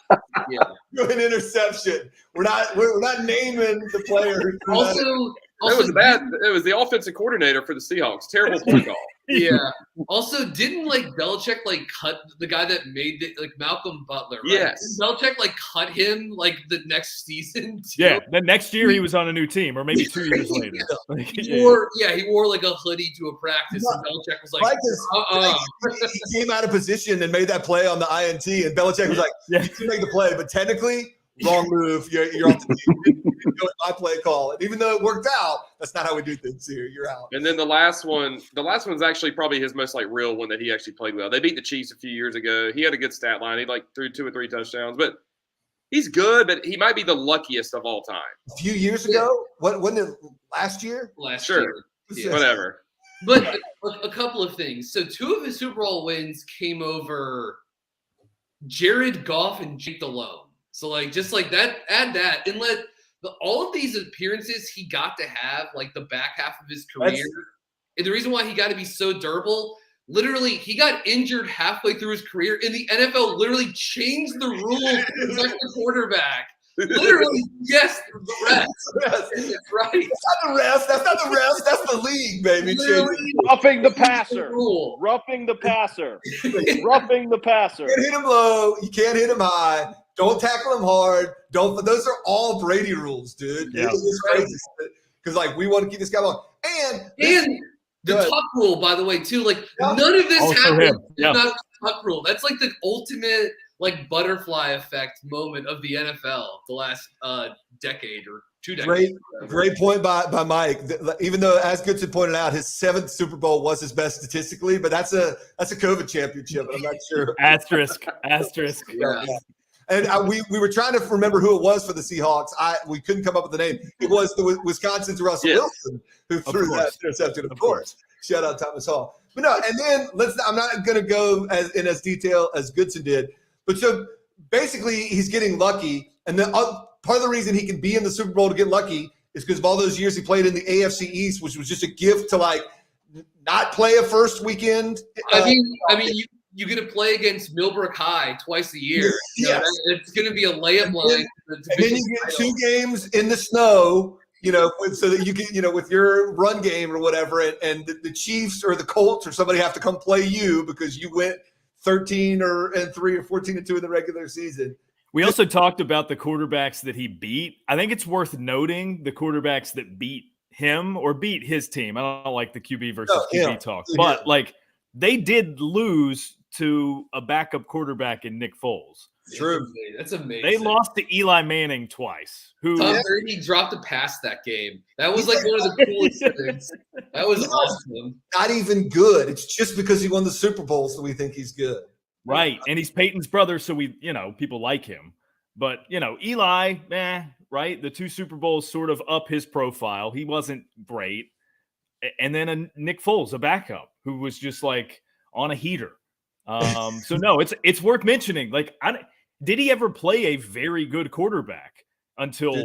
threw an interception. We're not naming the player. Also, it was bad. It was the offensive coordinator for the Seahawks. Terrible play call. Yeah. Also, didn't like Belichick like cut the guy that made it, like Malcolm Butler? Right? Yes. Didn't Belichick like cut him like the next season. Too? Yeah. Then next year he was on a new team, or maybe 2 years later. He wore like a hoodie to a practice, and Belichick was like, he came out of position and made that play on the INT, and Belichick was like, "You can make the play, but technically." Wrong move. You're off the team. You didn't go with my play call. And even though it worked out, that's not how we do things here. You're out. And then the last one's actually probably his most like real one that he actually played well. They beat the Chiefs a few years ago. He had a good stat line. He like threw 2 or 3 touchdowns, but he's good, but he might be the luckiest of all time. A few years ago? Wasn't it last year? Last year. Yeah. Whatever. But a couple of things. So 2 of his Super Bowl wins came over Jared Goff and Jake Delhomme. So, like, just like that, add that, and let all of these appearances he got to have, like, the back half of his career. And the reason why he got to be so durable, literally, he got injured halfway through his career, and the NFL literally changed the rules to protect the quarterback. Literally, yes, the rest. That's right. That's not the rest. That's not the rest. That's the league, baby. Roughing the passer. Roughing the passer. Roughing the passer. You can't hit him low. You can't hit him high. Don't tackle him hard. Those are all Brady rules, dude. Yeah. It's crazy. Because, like, we want to keep this guy on. And the tuck rule, by the way, too. Like, none of this happened. Not the tuck rule. That's like the ultimate, like, butterfly effect moment of the NFL the last decade or 2 decades. Great point by Mike. Even though, as Goodson pointed out, his 7th Super Bowl was his best statistically, but that's a COVID championship. I'm not sure. Asterisk. Yeah. And we were trying to remember who it was for the Seahawks. We couldn't come up with the name. It was the Wisconsin's Russell Wilson who threw that interception. Of course. Shout out Thomas Hall. But no, and then I'm not going to go as detail as Goodson did. But so basically, he's getting lucky, and then part of the reason he can be in the Super Bowl to get lucky is because of all those years he played in the AFC East, which was just a gift to like not play a first weekend. I mean, you get to play against Millbrook High twice a year. Yes. It's going to be a layup line. And then you get 2 games in the snow, so that you can, with your run game or whatever, and the Chiefs or the Colts or somebody have to come play you because you went 13-3 or 14-2 in the regular season. We also talked about the quarterbacks that he beat. I think it's worth noting the quarterbacks that beat him or beat his team. I don't like the QB versus QB talk, but like they did lose to a backup quarterback in Nick Foles. True. That's amazing. They lost to Eli Manning twice. Tom Brady dropped a pass that game. That was like one of the coolest things. That was awesome. Not even good. It's just because he won the Super Bowl, so we think he's good. Right. And he's Peyton's brother, so people like him. But, Eli, right? The 2 Super Bowls sort of up his profile. He wasn't great. And then a Nick Foles, a backup, who was just like on a heater. So no, it's worth mentioning. Like, did he ever play a very good quarterback until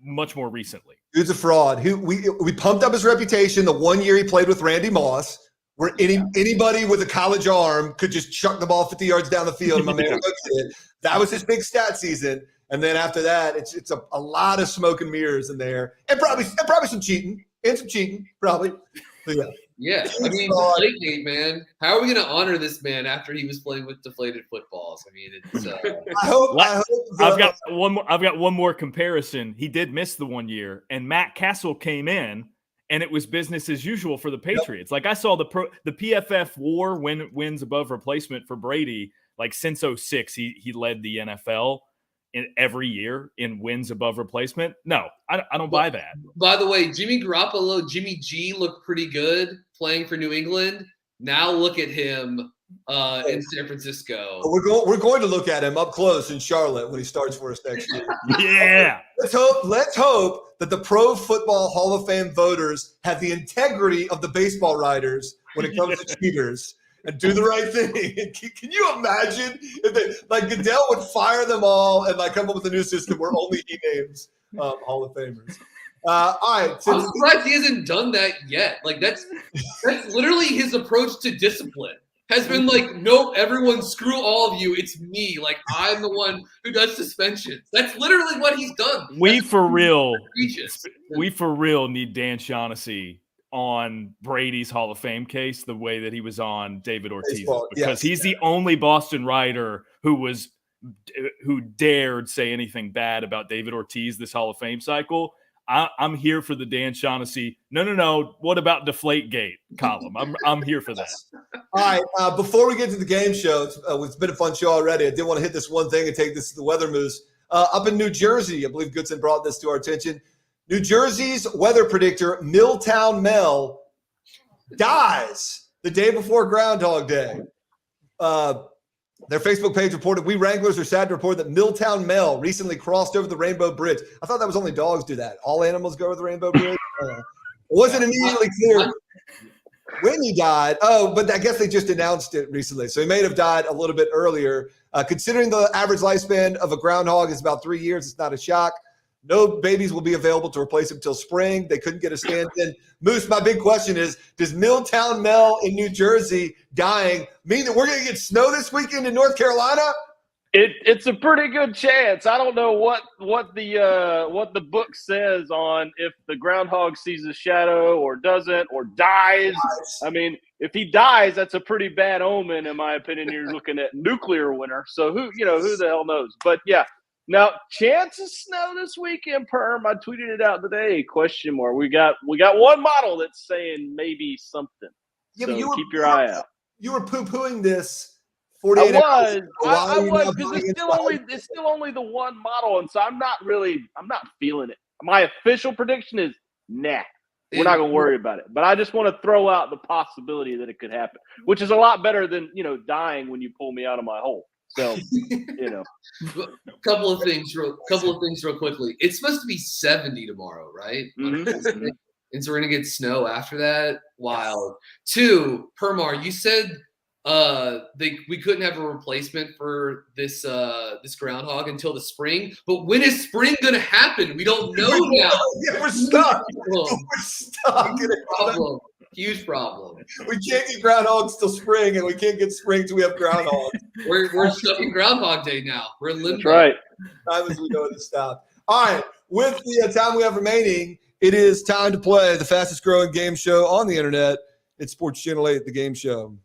much more recently? Dude's a fraud. We pumped up his reputation the 1 year he played with Randy Moss, where anybody with a college arm could just chuck the ball 50 yards down the field. My man, that was his big stat season. And then after that, it's a lot of smoke and mirrors in there, and probably some cheating, probably. But yeah. I mean, Deflategate, man. How are we going to honor this man after he was playing with deflated footballs? I mean, it's. I've got one more comparison. He did miss the 1 year, and Matt Castle came in, and it was business as usual for the Patriots. Like, I saw the PFF WAR wins above replacement for Brady. Like, since 2006, he led the NFL in every year in wins above replacement. No, I don't buy that. By the way, Jimmy G looked pretty good playing for New England. Now look at him in San Francisco. We're going to look at him up close in Charlotte when he starts for us next year. Yeah. Let's hope that the Pro Football Hall of Fame voters have the integrity of the baseball writers when it comes to cheaters. And do the right thing. Can you imagine if Goodell would fire them all and come up with a new system where only he names Hall of Famers? All right. I'm surprised he hasn't done that yet. That's literally his approach to discipline. Has been nope, everyone, screw all of you. It's me. I'm the one who does suspensions. That's literally what he's done. We for real need Dan Shaughnessy on Brady's Hall of Fame case the way that he was on David Ortiz, because he's the only Boston writer who dared say anything bad about David Ortiz this Hall of Fame cycle. I'm here for the Dan Shaughnessy. No. What about Deflategate column? I'm here for that. All right. Before we get to the game show, it's been a fun show already. I did want to hit this one thing and take this to the weather moose. Up in New Jersey, I believe Goodson brought this to our attention. New Jersey's weather predictor, Milltown Mel, dies the day before Groundhog Day. Their Facebook page reported, "We Wranglers are sad to report that Milltown Mel recently crossed over the Rainbow Bridge." I thought that was only dogs do that. All animals go over the Rainbow Bridge. It wasn't immediately clear when he died. Oh, but I guess they just announced it recently. So he may have died a little bit earlier. Considering the average lifespan of a groundhog is about 3 years, it's not a shock. No babies will be available to replace him until spring. They couldn't get a stand-in. Moose, my big question is, does Milltown Mel in New Jersey dying mean that we're going to get snow this weekend in North Carolina? It's a pretty good chance. I don't know what the book says on if the groundhog sees a shadow or doesn't or dies. I mean, if he dies, that's a pretty bad omen, in my opinion. You're looking at nuclear winter. So who the hell knows? But yeah. Now, chance of snow this weekend, Perm. I tweeted it out today. Question mark. We got one model that's saying maybe something. Yeah, so keep your eye out. You were poo-pooing this 48 hours. I was, because it's still only the one model, and so I'm not feeling it. My official prediction is nah. We're not going to worry about it. But I just want to throw out the possibility that it could happen, which is a lot better than dying when you pull me out of my hole. So, couple of things real quickly. It's supposed to be 70 tomorrow, right? Mm-hmm. And so we're gonna get snow after that. Wild. 2, Permar, you said we couldn't have a replacement for this groundhog until the spring. But when is spring gonna happen? We don't know now. Yeah, we're stuck. We're stuck. Huge problem. We can't get groundhogs till spring, and we can't get spring till we have groundhogs. We're stuck in Groundhog Day now. We're in limbo. That's right. Time as we know to stop. All right. With the time we have remaining, it is time to play the fastest growing game show on the internet. It's Sports Channel 8, the game show.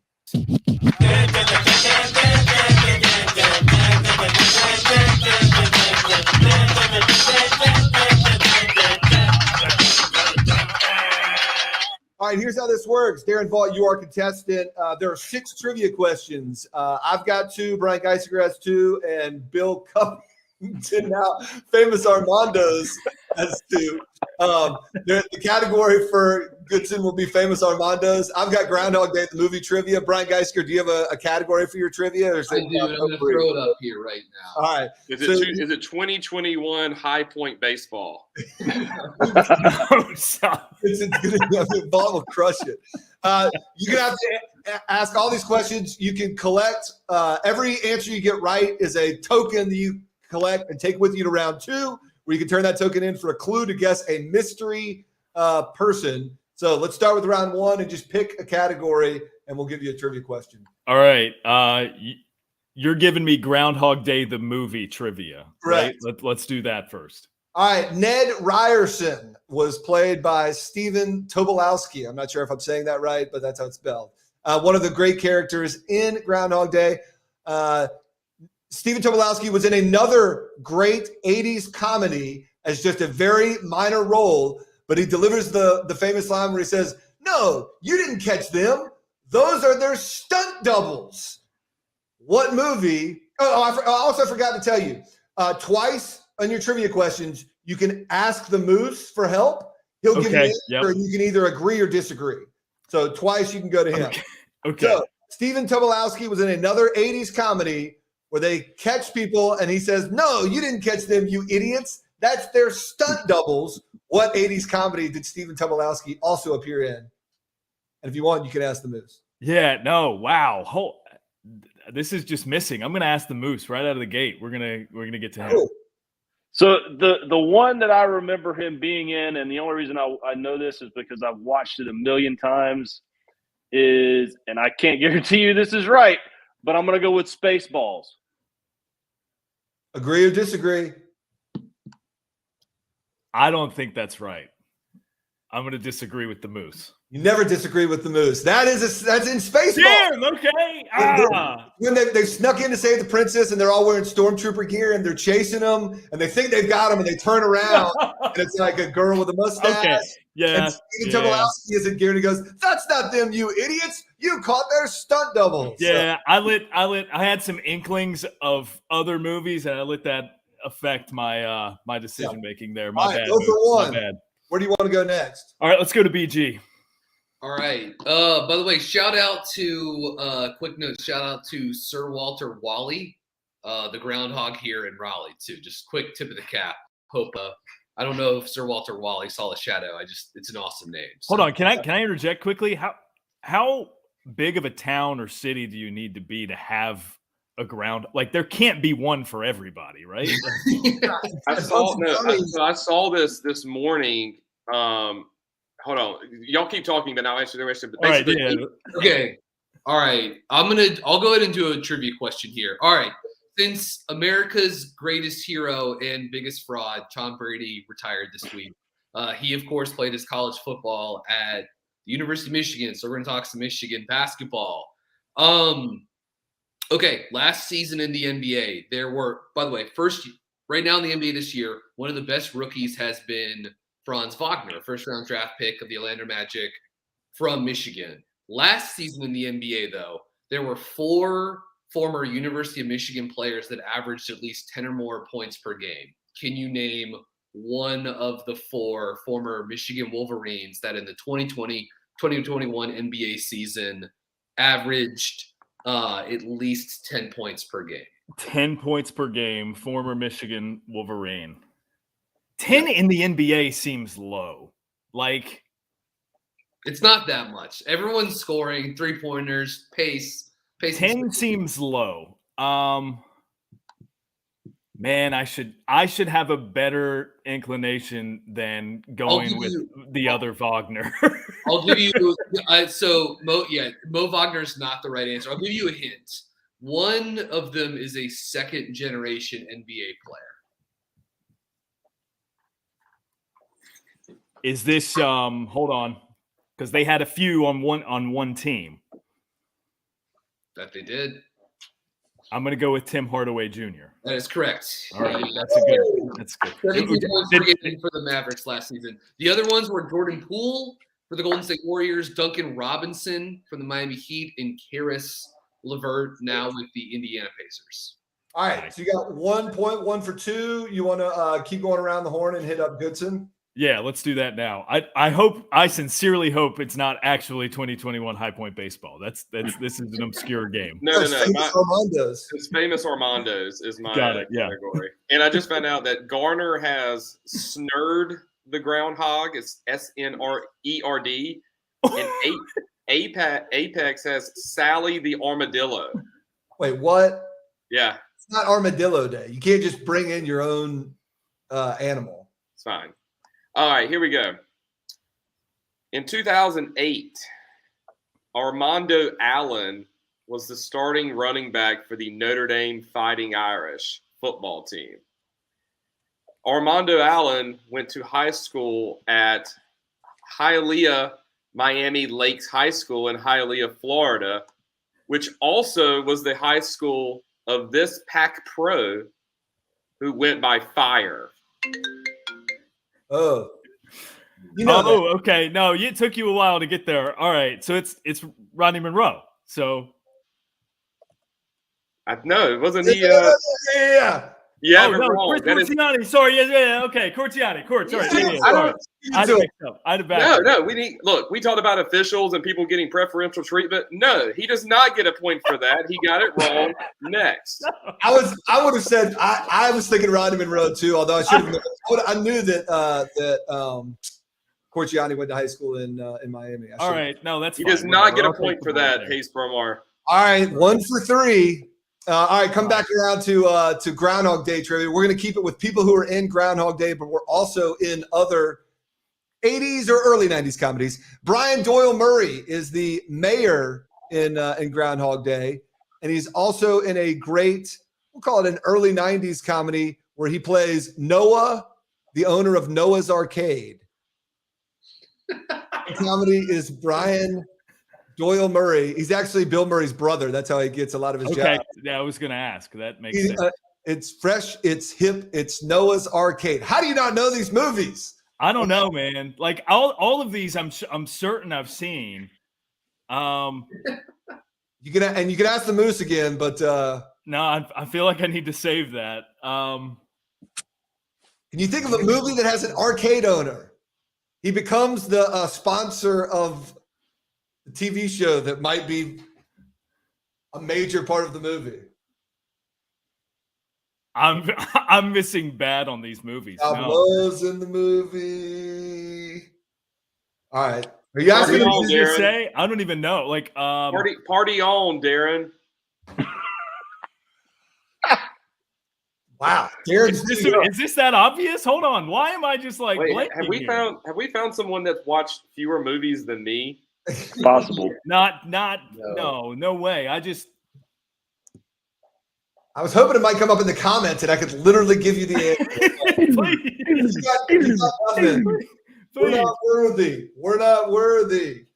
All right, here's how this works. Daron Vaught, you are contestant. There are 6 trivia questions. I've got 2, Brian Geisinger has 2, and Bill Cup to now famous Armandos as to the category for Goodson will be famous Armandos. I've got Groundhog Day, the movie trivia. Brian Geisker, do you have a category for your trivia? Or is I do, and I'm going to throw it up here right now. All right. Is it 2021 High Point Baseball? It's gonna Vaught will crush it. You're gonna have to ask all these questions. You can collect every answer you get right is a token that you collect and take with you to round 2, where you can turn that token in for a clue to guess a mystery person. So let's start with round 1 and just pick a category, and we'll give you a trivia question. All right. You're giving me Groundhog Day, the movie trivia, right? Let's do that first. All right. Ned Ryerson was played by Stephen Tobolowsky. I'm not sure if I'm saying that right, but that's how it's spelled. One of the great characters in Groundhog Day. Stephen Tobolowsky was in another great 80s comedy as just a very minor role, but he delivers the famous line where he says, "No, you didn't catch them. Those are their stunt doubles." What movie? I also forgot to tell you, twice on your trivia questions, you can ask the Moose for help. He'll give you an answer, and you can either agree or disagree. So twice you can go to him. Okay. So Stephen Tobolowsky was in another 80s comedy where they catch people, and he says, "No, you didn't catch them, you idiots. That's their stunt doubles." What 80s comedy did Stephen Tobolowsky also appear in? And if you want, you can ask the Moose. Yeah, no, wow. This is just missing. I'm going to ask the Moose right out of the gate. We're gonna get to him. Cool. So the one that I remember him being in, and the only reason I know this is because I've watched it a million times, is, and I can't guarantee you this is right, but I'm going to go with Spaceballs. Agree or disagree? I don't think that's right. I'm going to disagree with the Moose. You never disagree with the Moose. That's in Spaceballs. Damn, okay. When they snuck in to save the princess, and they're all wearing stormtrooper gear, and they're chasing them, and they think they've got them, and they turn around, and it's like a girl with a mustache. Okay. Yeah. And Stephen Tobolowsky is in gear, and he goes, "That's not them, you idiots! You caught their stunt double." Yeah, so, I had some inklings of other movies, and I let that affect my my decision making there. My bad. Go for one. My bad. Where do you want to go next? All right, let's go to BG. All right. By the way, shout out to Sir Walter Wally, the Groundhog here in Raleigh too. Just quick tip of the cap. Hope I don't know if Sir Walter Wally saw the shadow. It's an awesome name. So, Hold on, can I interject quickly? How big of a town or city do you need to be to have a ground? Like, there can't be one for everybody, right? I saw this morning. Hold on, y'all keep talking, but now answer the rest of it. All right, Okay. All right. I'll go ahead and do a trivia question here. All right. Since America's greatest hero and biggest fraud, Tom Brady, retired this week, he of course played his college football at the University of Michigan. So we're going to talk some Michigan basketball. Okay. Last season in the NBA, there were, by the way, right now in the NBA this year, one of the best rookies has been Franz Wagner, first-round draft pick of the Orlando Magic from Michigan. Last season in the NBA, though, there were 4 former University of Michigan players that averaged at least 10 or more points per game. Can you name one of the 4 former Michigan Wolverines that in the 2020-2021 NBA season averaged at least 10 points per game? 10 points per game, former Michigan Wolverine. 10 in the NBA seems low. Like, it's not that much. Everyone's scoring 3-pointers, pace. 10 seems low. Man, I should have a better inclination than going with the other Wagner. I'll give you Mo Wagner's not the right answer. I'll give you a hint. One of them is a second generation NBA player. Is this hold on, because they had a few on one team. That they did. I'm going to go with Tim Hardaway Jr. That is correct. All right, that's good. 17 points per game for the Mavericks last season. The other ones were Jordan Poole for the Golden State Warriors, Duncan Robinson from the Miami Heat, and Karis LeVert now with the Indiana Pacers. All right, so you got 1 point, 1 for 2. You want to keep going around the horn and hit up Goodson? Yeah, let's do that now. I sincerely hope it's not actually 2021 High Point Baseball. This is an obscure game. No. Armando's. It's Famous Armando's is my Got it, yeah. category. And I just found out that Garner has Snurd the Groundhog. It's SNRERD. And Apex has Sally the Armadillo. Wait, what? Yeah, It's not Armadillo Day. You can't just bring in your own animal. it's fine. All right, here we go. In 2008, Armando Allen was the starting running back for the Notre Dame Fighting Irish football team. Armando Allen went to high school at Hialeah Miami Lakes High School in Hialeah, Florida, which also was the high school of this Pac Pro who went by Fire. Oh. You know that. Okay. No, it took you a while to get there. All right. So it's Rodney Monroe. So No, it wasn't he. Yeah. Yeah, no, wrong. Chris Cortiani. Sorry, yeah, okay, Cortiani. Sorry, I had to mix up. I had a bad. No. We talked about officials and people getting preferential treatment. No, he does not get a point for that. He got it wrong. Next. I would have said I was thinking Rodney Monroe too, although I should have. I knew that Cortiani went to high school in Miami. All right, no, that's he fine. does not get a I'll point take for the ball that, there. Hayes Bromar. All right, 1 for 3. All right, come back around to Groundhog Day trivia. We're going to keep it with people who are in Groundhog Day, but we're also in other 80s or early 90s comedies. Brian Doyle Murray is the mayor in Groundhog Day, and he's also in a great, we'll call it an early 90s comedy where he plays Noah, the owner of Noah's Arcade. The comedy is Brian Doyle Murray. He's actually Bill Murray's brother. That's how he gets a lot of his jobs. Yeah, I was going to ask. That makes sense. It's fresh. It's hip. It's Noah's Arcade. How do you not know these movies? I don't know, man. Like all of these, I'm certain I've seen. You can ask the Moose again, but no, I feel like I need to save that. Can you think of a movie that has an arcade owner? He becomes the sponsor of the TV show that might be a major part of the movie. I'm missing bad on these movies. Pablo's in the movie. All right. Are you asking Party me on, to Darren. say? I don't even know. Like Party on, Darren. Wow. Darren's is this that obvious? Hold on. Why am I just like Wait, blanking here? have we found someone that's watched fewer movies than me? Possible. No way. I was hoping it might come up in the comments and I could literally give you the answer. please. You got nothing. We're not worthy. We're not worthy.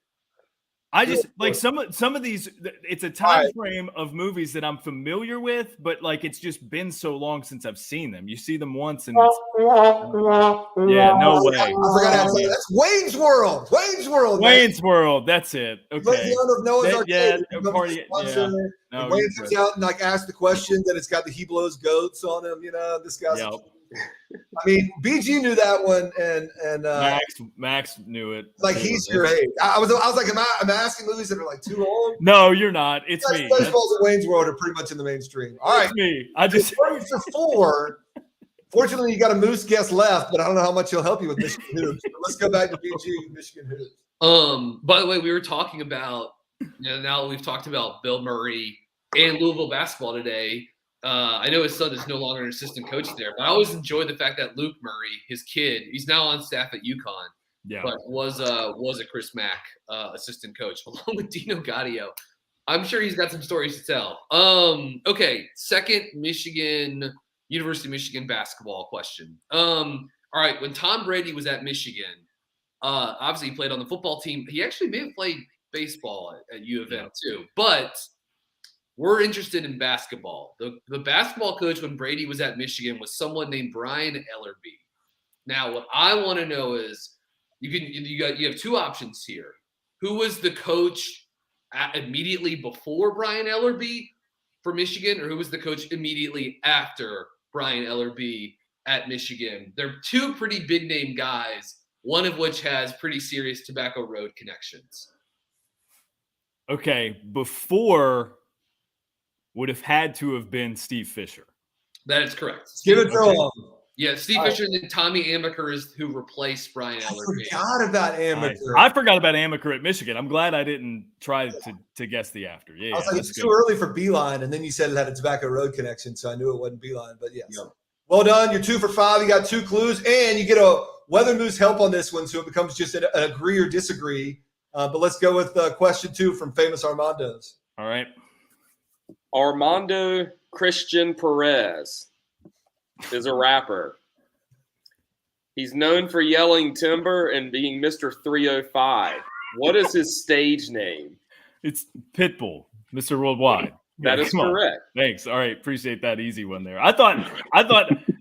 I just like some of these. It's a time frame of movies that I'm familiar with, but like it's just been so long since I've seen them. You see them once, and yeah, no way. I forgot how to say it. That's Wayne's World. Wayne's World. Wayne's World. That's it. Okay. The owner of Noah's Arcade. No, Wayne comes out and like asks the question that it's got the he blows goats on him. You know, this guy's. Yep. I mean, BG knew that one, and Max knew it. Like he's your age. I was like, am I asking movies that are like too old? No, you're not. It's me. Baseballs and Wayne's World are pretty much in the mainstream. All right, it's me. I just 3 for 4. Fortunately, you got a Moose guest left, but I don't know how much he'll help you with Michigan hoops. So let's go back to BG Michigan hoops. By the way, we were talking about now that we've talked about Bill Murray and Louisville basketball today. I know his son is no longer an assistant coach there, but I always enjoyed the fact that Luke Murray, his kid, he's now on staff at UConn, but was a Chris Mack assistant coach along with Dino Gaudio. I'm sure he's got some stories to tell. Okay, second University of Michigan basketball question. All right, when Tom Brady was at Michigan, obviously he played on the football team. He actually may have played baseball at U of M too, but we're interested in basketball. The basketball coach when Brady was at Michigan was someone named Brian Ellerby. Now, what I want to know is you have 2 options here. Who was the coach immediately before Brian Ellerby for Michigan, or who was the coach immediately after Brian Ellerbe at Michigan? They're two pretty big name guys, one of which has pretty serious Tobacco Road connections. Okay, before would have had to have been Steve Fisher. That is correct. Give it to him. Yeah, Steve Fisher and then Tommy Amaker is who replaced Brian I Ellerbe. forgot about Amaker. I forgot about Amaker at Michigan. I'm glad I didn't try to guess the after. Yeah, I was like, it's too early for Beeline, and then you said it had a Tobacco Road connection, so I knew it wasn't Beeline. But yes, well done. You're 2 for 5. You got 2 clues, and you get a Weather Moose help on this one, so it becomes just an agree or disagree. But let's go with question 2 from Famous Armandos. All right. Armando Christian Perez is a rapper. He's known for yelling timber and being Mr. 305. What is his stage name? It's Pitbull, Mr. Worldwide. That is correct. Thanks. All right, appreciate that easy one there. I thought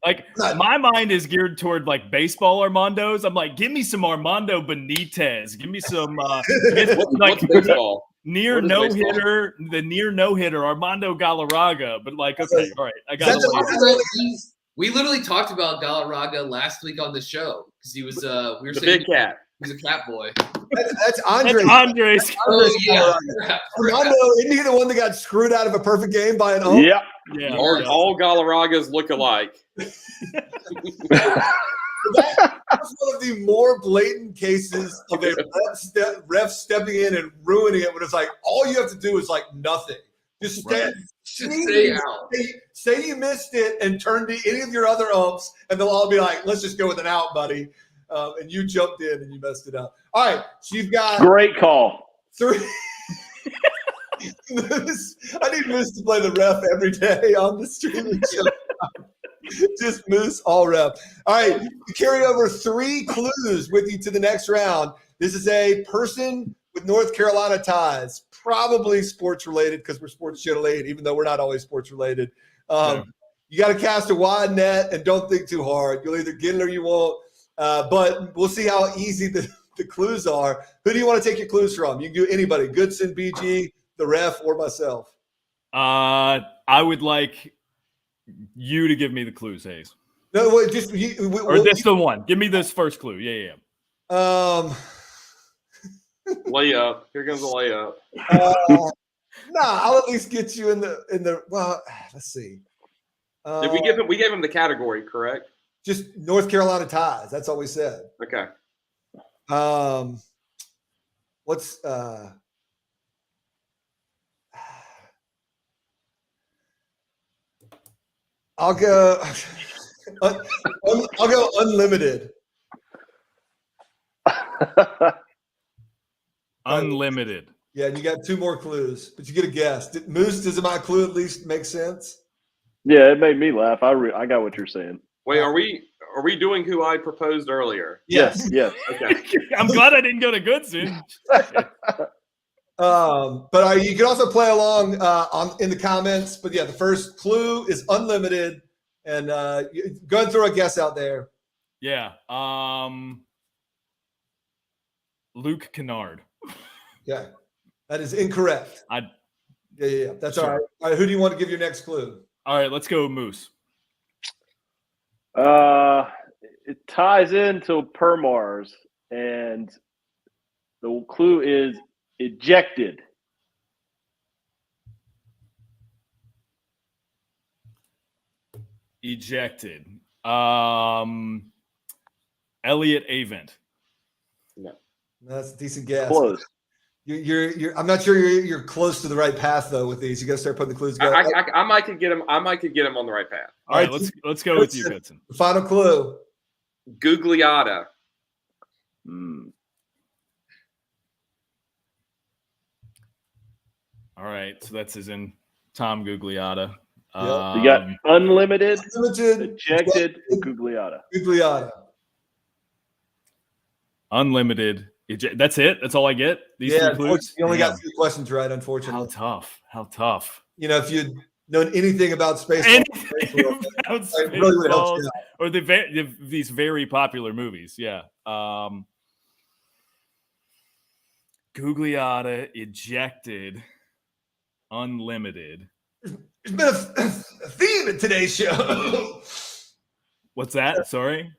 like my mind is geared toward like baseball Armandos. I'm like, give me some Armando Benitez. Give me some What's baseball? near no hitter, the near no hitter Armando Galarraga. But like, okay, all right, I got it. We literally talked about Galarraga last week on the show because he was we were The saying big cat. he's a cat boy. That's Andre. That's Andres. Oh yeah. Armando, isn't he the one that got screwed out of a perfect game by an ump? Yep. Yeah. All Galarragas look alike. That's one of the more blatant cases of a ref stepping in and ruining it when it's like all you have to do is like nothing. Just stand. Stay out. Say you missed it and turn to any of your other umps, and they'll all be like, let's just go with an out, buddy. And you jumped in and you messed it up. All right, so you've got Great call. 3. Moose, I need Moose to play the ref every day on the streaming show. Just Moose all ref. All right, you carry over 3 clues with you to the next round. This is a person with North Carolina ties, probably sports related because we're Sports Channel 8, even though we're not always sports related. You got to cast a wide net and don't think too hard. You'll either get it or you won't. But we'll see how easy the clues are. Who do you want to take your clues from? You can do anybody, Goodson, BG, the ref, or myself. I would like you to give me the clues, Hayes. No, wait, just Or this the one. Give me this first clue. Yeah. Layup. Here comes a layup. I'll at least get you in the. Well, let's see. Did we gave him the category, correct? Just North Carolina ties. That's all we said. Okay. What's I'll go. I'll go unlimited. Unlimited. Yeah, and you got 2 more clues, but you get a guess. Moose, does my clue at least make sense? Yeah, it made me laugh. I got what you're saying. Wait, are we doing who I proposed earlier? Yes. Yes. Okay. I'm glad I didn't go to Goodson. But you can also play along in the comments. But yeah, the first clue is unlimited, and go ahead and throw a guess out there. Yeah. Luke Kennard. Yeah, that is incorrect. Yeah. That's all right. All right. Who do you want to give your next clue? All right, let's go Moose. It ties into Permars, and the clue is ejected. Ejected. Elliot Avent. No. That's a decent guess. Close. You're. I'm not sure you're close to the right path though. With these, you got to start putting the clues together. I might could get him. I might could get him on the right path. All right, let's go with you, Goodson. The final clue. Gugliotta. All right, so that's as in Tom Gugliotta. Yep. You got unlimited, Unlimited, ejected, Gugliotta. Gugliotta. Unlimited. That's it. That's all I get. These 3 clues. You only got 3 questions right, unfortunately. How tough. You know, if you'd known anything about space, or these very popular movies. Yeah. Gugliotta, ejected, unlimited. There's been a theme in today's show. What's that? Sorry.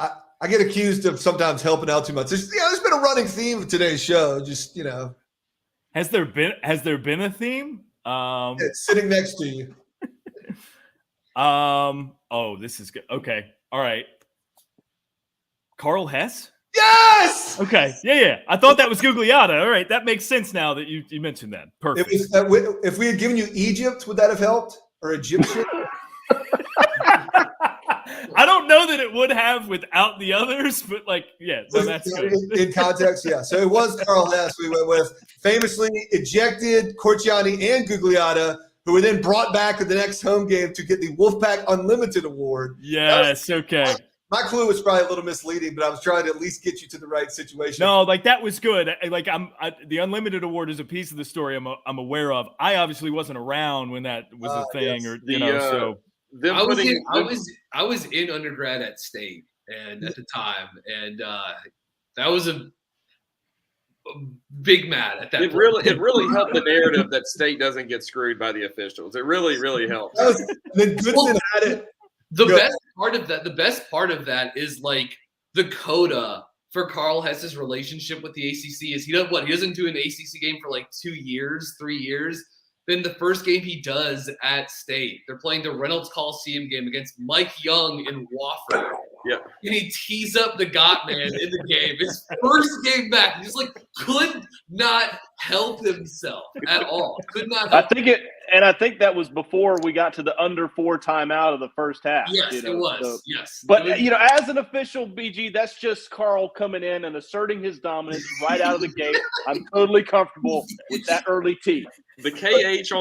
I get accused of sometimes helping out too much. There's been a running theme of today's show. Just, Has there been a theme? It's sitting next to you. Oh, this is good. Okay. All right. Carl Hess? Yes! Okay. Yeah. I thought that was Gugliotta. All right. That makes sense now that you mentioned that. Perfect. If we had given you Egypt, would that have helped? Or Egyptian? I don't know that it would have without the others, but that's good. In context, yeah. So it was Carl Hess we went with. Famously ejected Corciani and Gugliotta, who were then brought back at the next home game to get the Wolfpack Unlimited Award. Yes, okay. My clue was probably a little misleading, but I was trying to at least get you to the right situation. No, that was good. The Unlimited Award is a piece of the story I'm aware of. I obviously wasn't around when that was a thing, yes. so. I was in undergrad at State and at the time, and that was a big mad at that. It really helped the narrative that State doesn't get screwed by the officials. It really helped. Then Goodson had it. The best part of that is like the coda for Carl Hess's relationship with the ACC is he doesn't do an ACC game for like 3 years. Then the first game he does at State, they're playing the Reynolds Coliseum game against Mike Young in Wofford. Yeah. And he tees up the Got Man in the game. His first game back, he just could not help himself at all. Could not help I think that was before we got to the under 4 timeout of the first half. Yes, it was. Yes. But as an official, BG, that's just Carl coming in and asserting his dominance right out of the gate. I'm totally comfortable with that early tee. The KH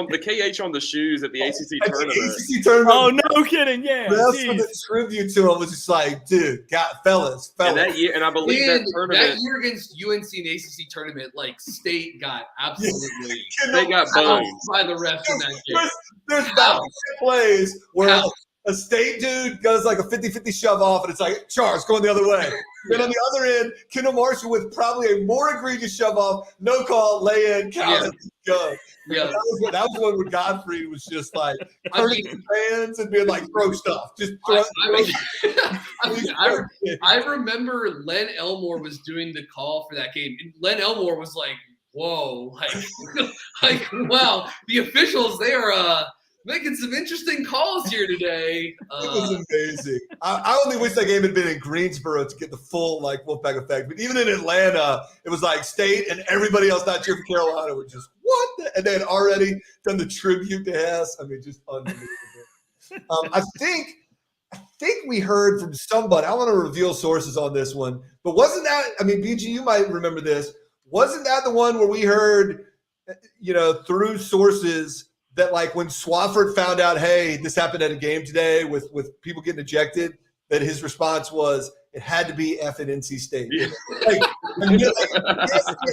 on the shoes at the ACC tournament. ACC tournament. Oh, no kidding. Yeah. That's for the tribute to him was just like, dude, fellas. And that year, and I believe that tournament. That year against UNC in ACC tournament, State got absolutely they got boned by the refs in that game. There's about plays where a State dude goes like a 50-50 shove off, and it's like, Charles, going the other way. Then on the other end, Kendall Marshall with probably a more egregious shove off, no call, lay in, count, go. Yeah. That was one where Godfrey was just like turning to fans and being like, throw stuff. Just throw. I remember Len Elmore was doing the call for that game. And Len Elmore was like, whoa, wow, the officials, they are making some interesting calls here today. It was amazing. I only wish that game had been in Greensboro to get the full Wolfpack effect. But even in Atlanta, it was like State and everybody else not cheering for Carolina were just what? And they had already done the tribute to Hess. I mean, just unbelievable. I think we heard from somebody. I want to reveal sources on this one, but wasn't that? I mean, BG, you might remember this. Wasn't that the one where we heard, through sources? That when Swafford found out, hey, this happened at a game today with people getting ejected, that his response was, it had to be effing NC State. Yeah.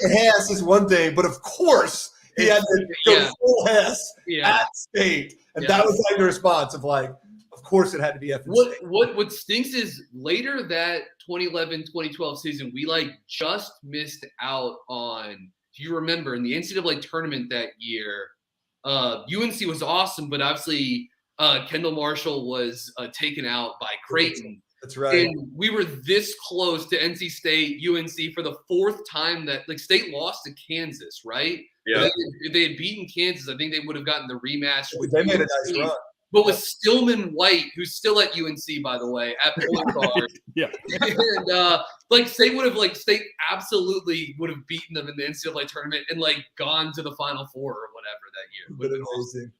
Hess is one thing, but of course he had to go full Hess at State. And that was the response of of course it had to be effing State. What stinks is later that 2011-2012 season, we just missed out on, do you remember, in the NCAA tournament that year, UNC was awesome, but obviously Kendall Marshall was taken out by Creighton. That's right. And we were this close to NC State, UNC for the 4th time that State lost to Kansas, right? Yeah. If they had beaten Kansas, I think they would have gotten the rematch. They made a nice run. But with Stillman White, who's still at UNC, by the way, at point guard. Yeah. And State absolutely would have beaten them in the NCAA tournament and gone to the Final Four or whatever that year. But amazing.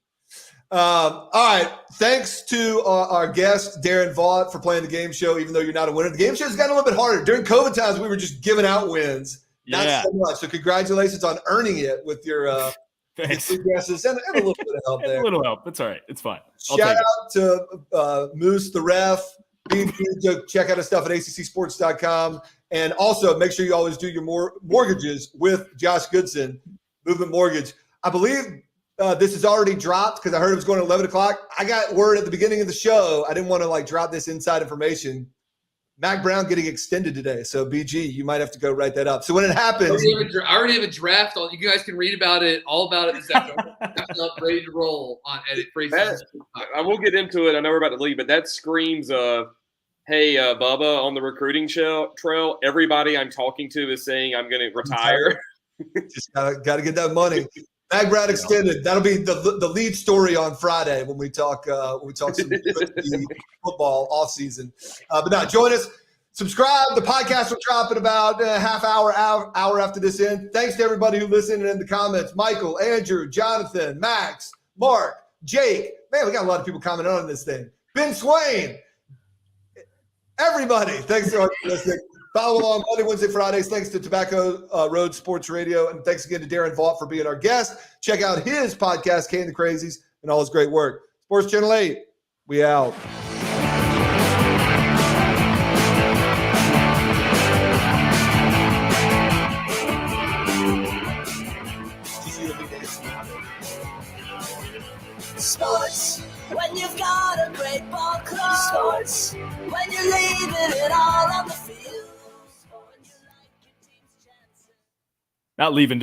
All right. Thanks to our guest, Daron Vaught, for playing the game show, even though you're not a winner. The game show's gotten a little bit harder. During COVID times, we were just giving out wins. Not so much. So congratulations on earning it with your guesses and a little bit of help there. A little help. That's all right. It's fine. Shout out to Moose the Ref. Check out his stuff at accsports.com. And also make sure you always do your mortgages with Josh Goodson, Movement Mortgage. I believe this is already dropped because I heard it was going to 11 o'clock. I got word at the beginning of the show. I didn't want to drop this inside information. Mac Brown getting extended today. So, BG, you might have to go write that up. So when it happens, I already have a draft on. You guys can read all about it this afternoon. I'm ready to roll on edit phrases. I will get into it. I know we're about to leave, but that screams hey, Bubba, on the recruiting trail, everybody I'm talking to is saying I'm going to retire. just gotta get that money. Mac Brown extended. That'll be the lead story on Friday when we talk some football off season. But now join us. Subscribe. The podcast will drop in about a half hour after this end. Thanks to everybody who listened and in the comments. Michael, Andrew, Jonathan, Max, Mark, Jake. Man, we got a lot of people commenting on this thing. Ben Swain. Everybody. Thanks so much for listening. Follow along Monday, Wednesday, Fridays. Thanks to Tobacco Road Sports Radio. And thanks again to Daron Vaught for being our guest. Check out his podcast, Kane the Crazies, and all his great work. Sports Channel 8, we out. Sports, when you've got a great ball club. Sports, when you're leaving it all on the field. Not leaving.